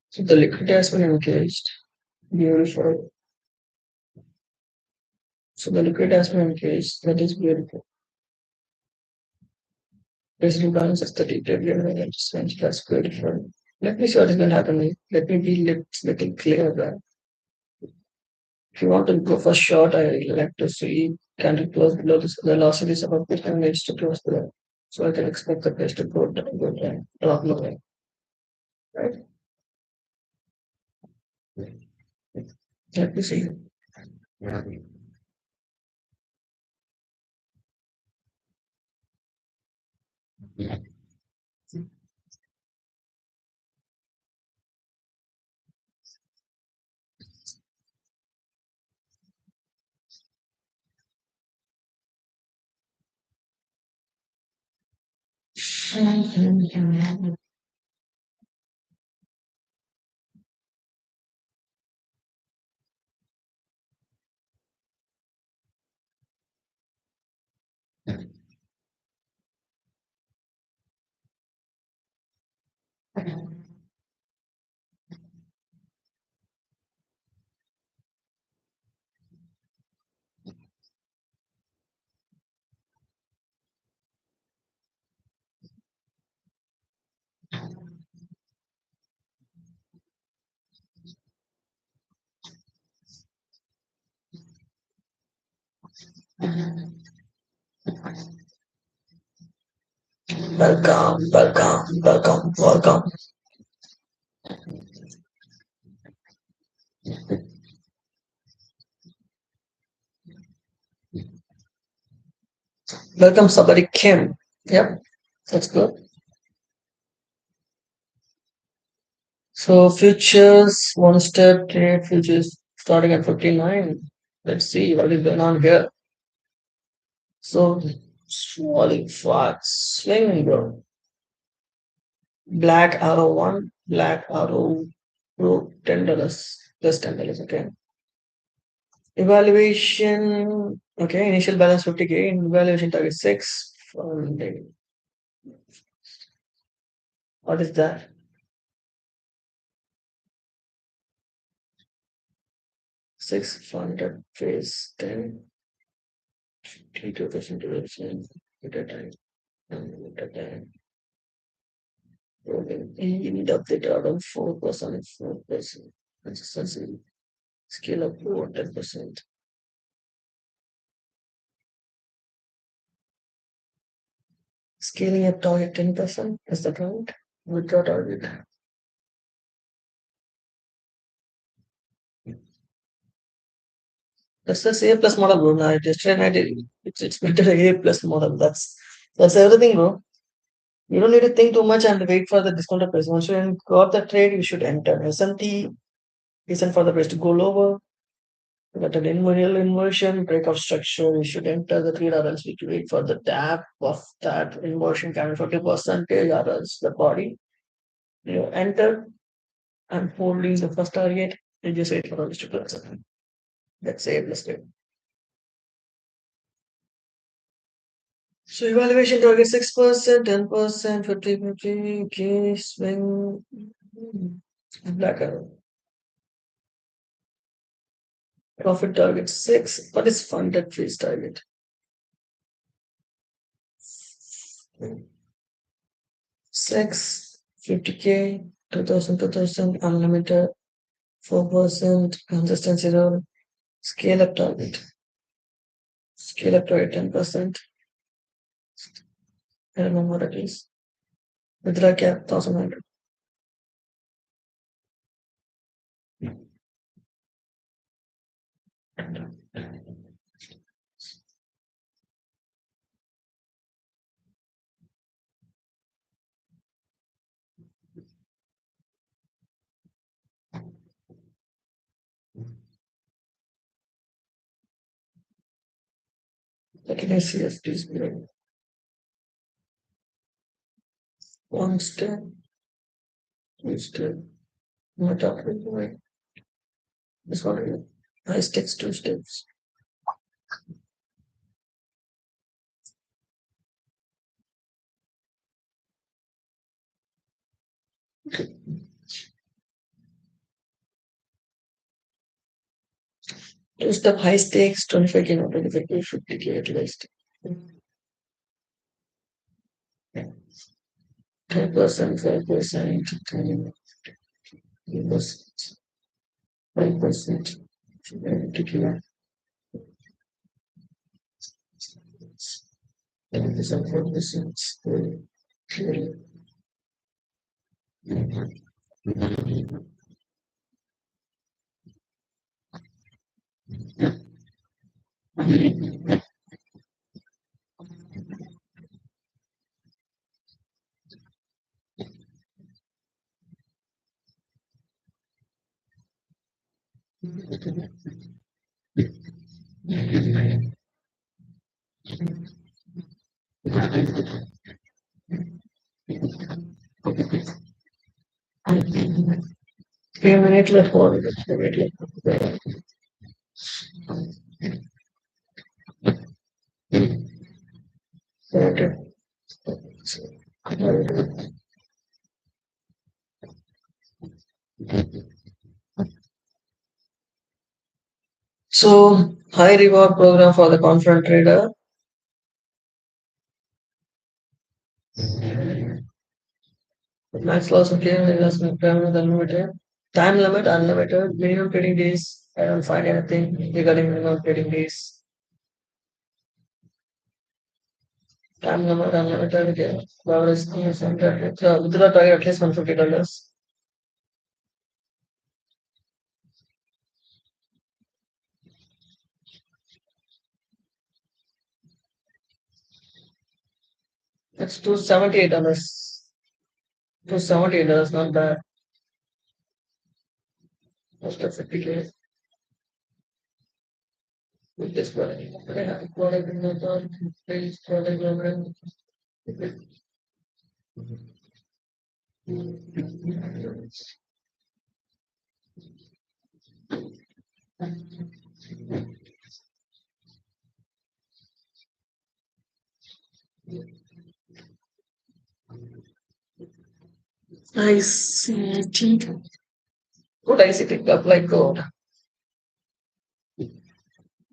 So the liquid has been engaged. Beautiful. So the liquid has been engaged. That is beautiful. Basically balance aesthetic development and sense. That's beautiful. Let me see what is going to happen. Let me be little clear that if you want to go for short, I like to see candle close below this. The velocity is about 15 minutes to close below. So I can expect the price to go down, drop lower, right? Let me see. Welcome. Welcome, somebody Kim. Yep, that's good. So futures, one step trade futures starting at 59. Let's see what is going on here. So swelling fast, swinging bro. Black arrow one, black arrow two, $10. Plus $10, okay. Evaluation, okay, initial balance 50K, evaluation target 6. What is that? 600 phase 10, 32% duration, at a time, at a time. Yield of the order 4%, 4%. Consistency, scale up to 100%. Scaling up target 10%, is that right? Withdraw target. That's the A plus model, bro. Now, yesterday night, it's better A plus model. That's everything, bro. You don't need to think too much and wait for the discounted price. Once you got the trade, you should enter. SMT isn't for the price to go lower. But an real inversion breakout structure, you should enter the trade or else we should wait for the tap of that inversion can 40% or else the body. You enter and holding the first target. And just wait for all this to close. That's it. Let's do. So evaluation target 6%, 10%, 50, okay, swing, black arrow. Profit target 6. What is funded fees target? 6, 50K, 2000, unlimited, 4%, consistency role, scale up target. Scale up target 10%. I don't know what it is. Withdraw cap 1100. Can I see if this below? One step, two step, not up with right. This one here. Nice takes 2 steps. Two-step high stakes, 25K, not 25K, 50K at least. 10%, 5%, 10%, 5%, 20K, 10%, 4%. Minute left for it. Okay. So, high reward program for the confident trader. Max loss of clear investment payment unlimited. Time limit unlimited. Minimum trading days. I don't find anything regarding minimum trading days. Time limit unlimited. Okay. Average is $100. So withdraw target at least $150. It's $278. $278, not bad. Most of 50K with this product. Product in the top, please product level. ICT. Good ICT apply code.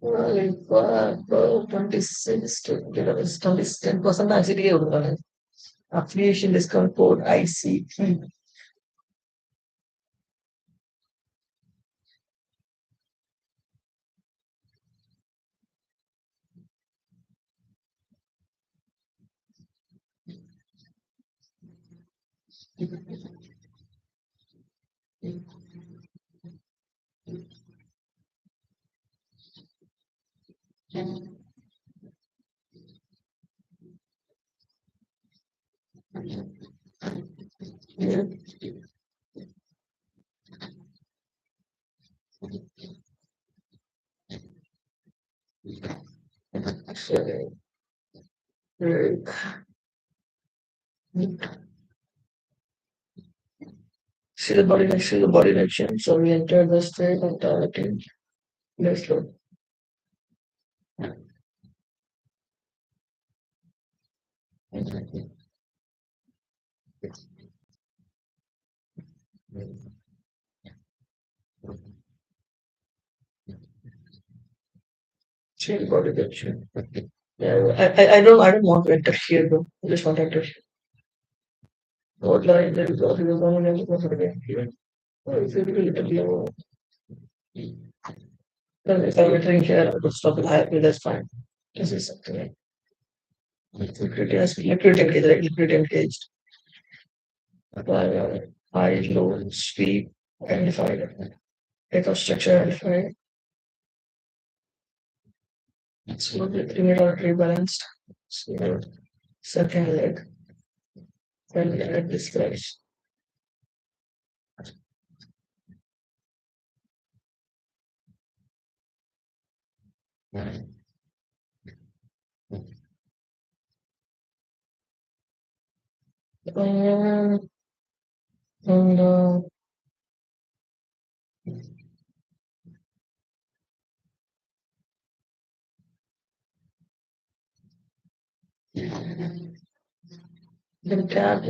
Well, 26 to 10% ICT കൊടുക്കണം. Affiliation discount code ICT. Yeah. Right. See the body direction. So we enter the state of targeting. Let's load. See the body direction. Yeah, I don't want to enter here though. I just want to enter here. What line there is also the common and the again here. Oh, it's a little low. Then if I'm entering here, I could stop it higher. That's fine. This is something like liquidity engaged, right? Liquidity engaged. High, low, speed, identified. Data structure identified. So the 3 minute or rebalanced. So second leg. Then leg describes. Um, and the tab.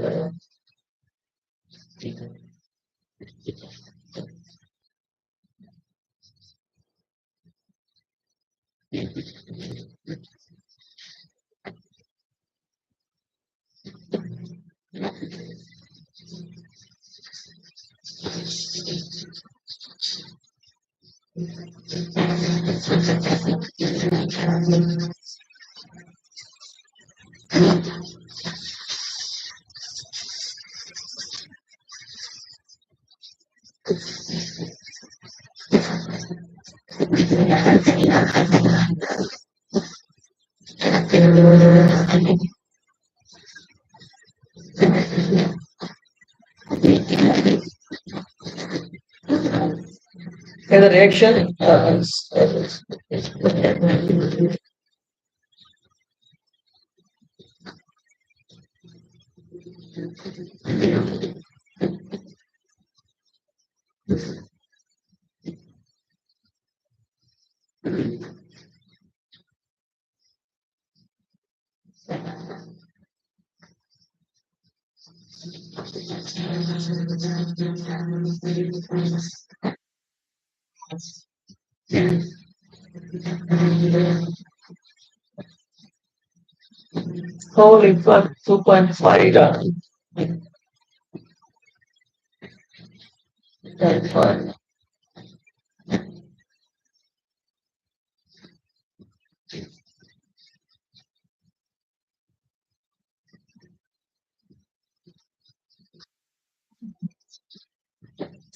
And the reaction holy fuck 2.5 that fun.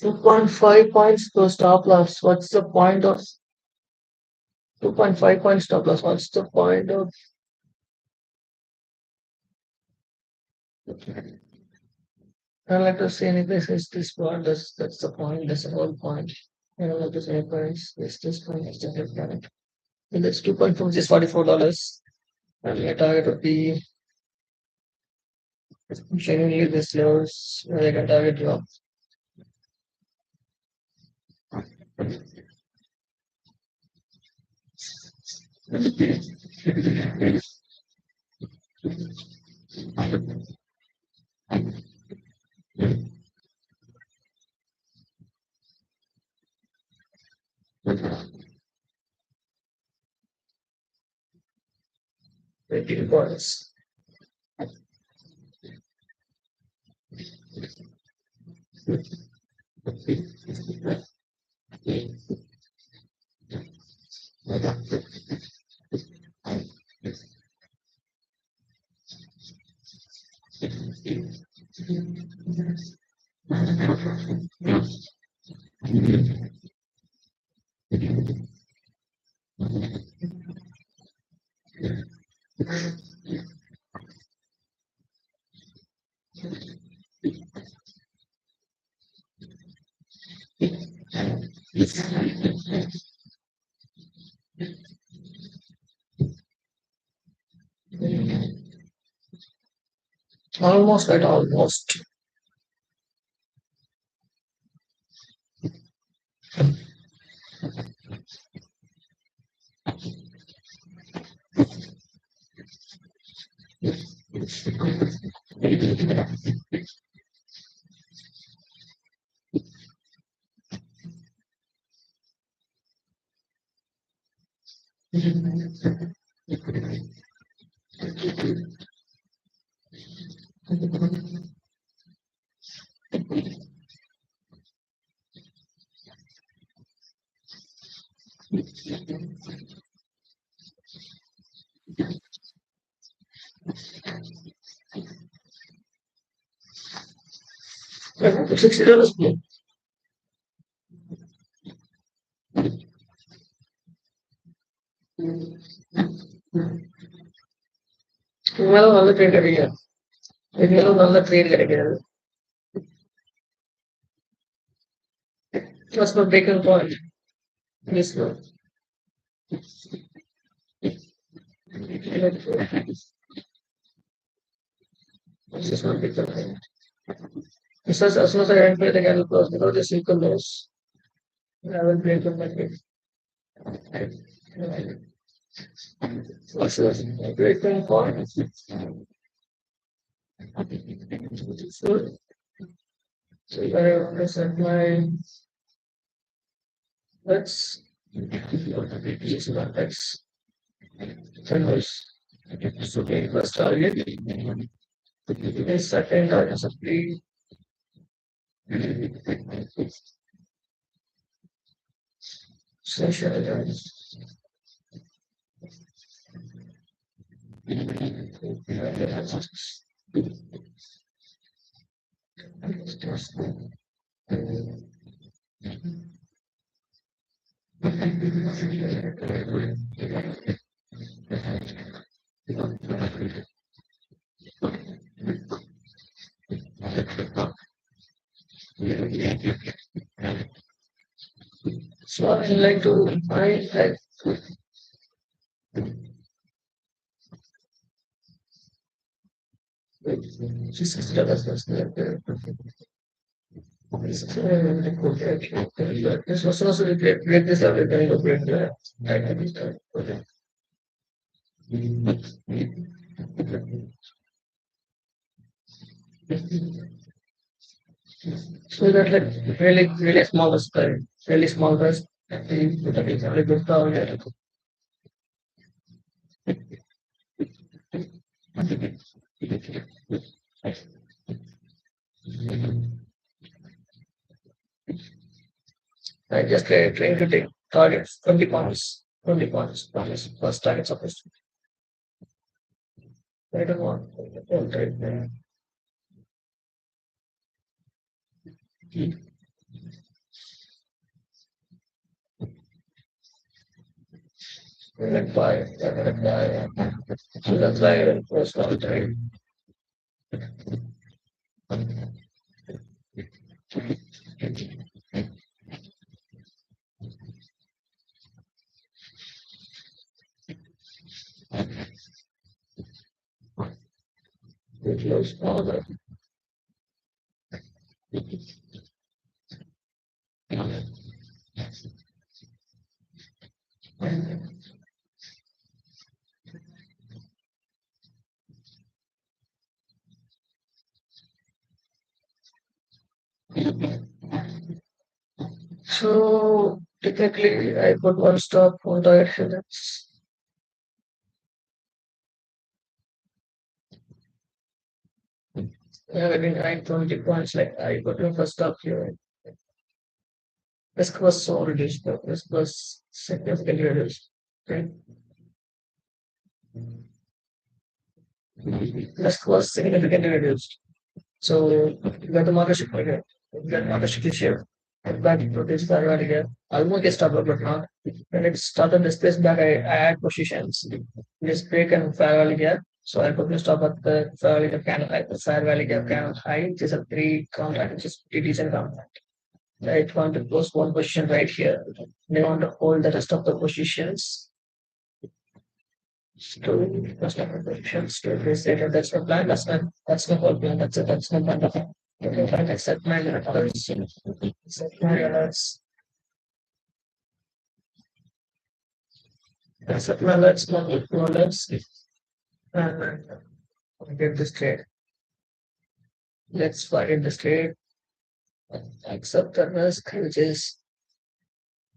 2.5 points to stop loss. What's the point of 2.5 points stop loss? What's the point of? I don't like to say anything. It's this point. That's the point. That's the whole point. I don't like to say points. It's this point. It's the different. And that's 2.4, which is $44. And your target would be genuinely this levels where they can target you. Up. Points. Almost at almost. $60. இருந்தாலும் நல்ல trade கிடைக்காது. இருந்தாலும் நல்ல trade கிடைக்காது. What's my breaking point? This one. This is my breaking point. As soon as I enter the candle close, without a simple loss, I will break on my break. What's the breaking point? So I want to set my let's use my X canvas. So the first target is second target is three. Session. So I like to find like just this was also the break this up kind of break the okay. So that like really small spread, really small rest. Really good target. I just trying to take targets 20 points, 20 points, plus target supposed to. I don't want all trade there. Like buy, buy. So that's why I first all trade. It was all that. So technically, I put one stop on target headers. Yeah, I mean, I 20 points. Like I put my first stop here. Risk was so reduced. The risk was significantly reduced. Right? Risk was significantly reduced. So you got the market share again. You got market share. Back to this area again. Almost get started, but not. When it started this place back, I had positions. This break and fair value gap. So I put my stop at the fair value gap candle high. The fair value gap candle high, which is a three contract, which is pretty decent contract. I want to close one position right here. They want to hold the rest of the positions. So that's my positions. To this data, that's my plan. That's my whole plan. That's it. That's my plan. Okay, fine. Accept my alerts. Accept my alerts. Accept my alerts. My alerts. And Forget this trade. Let's forget this trade. Accept the risk, which is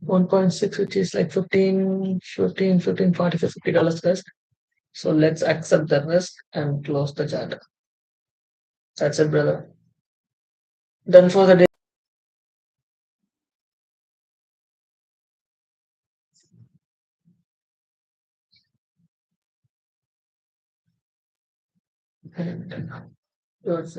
1.6, which is like 15, 50 dollars risk. So let's accept the risk and close the chart. That's it, brother. Done for the day. Good.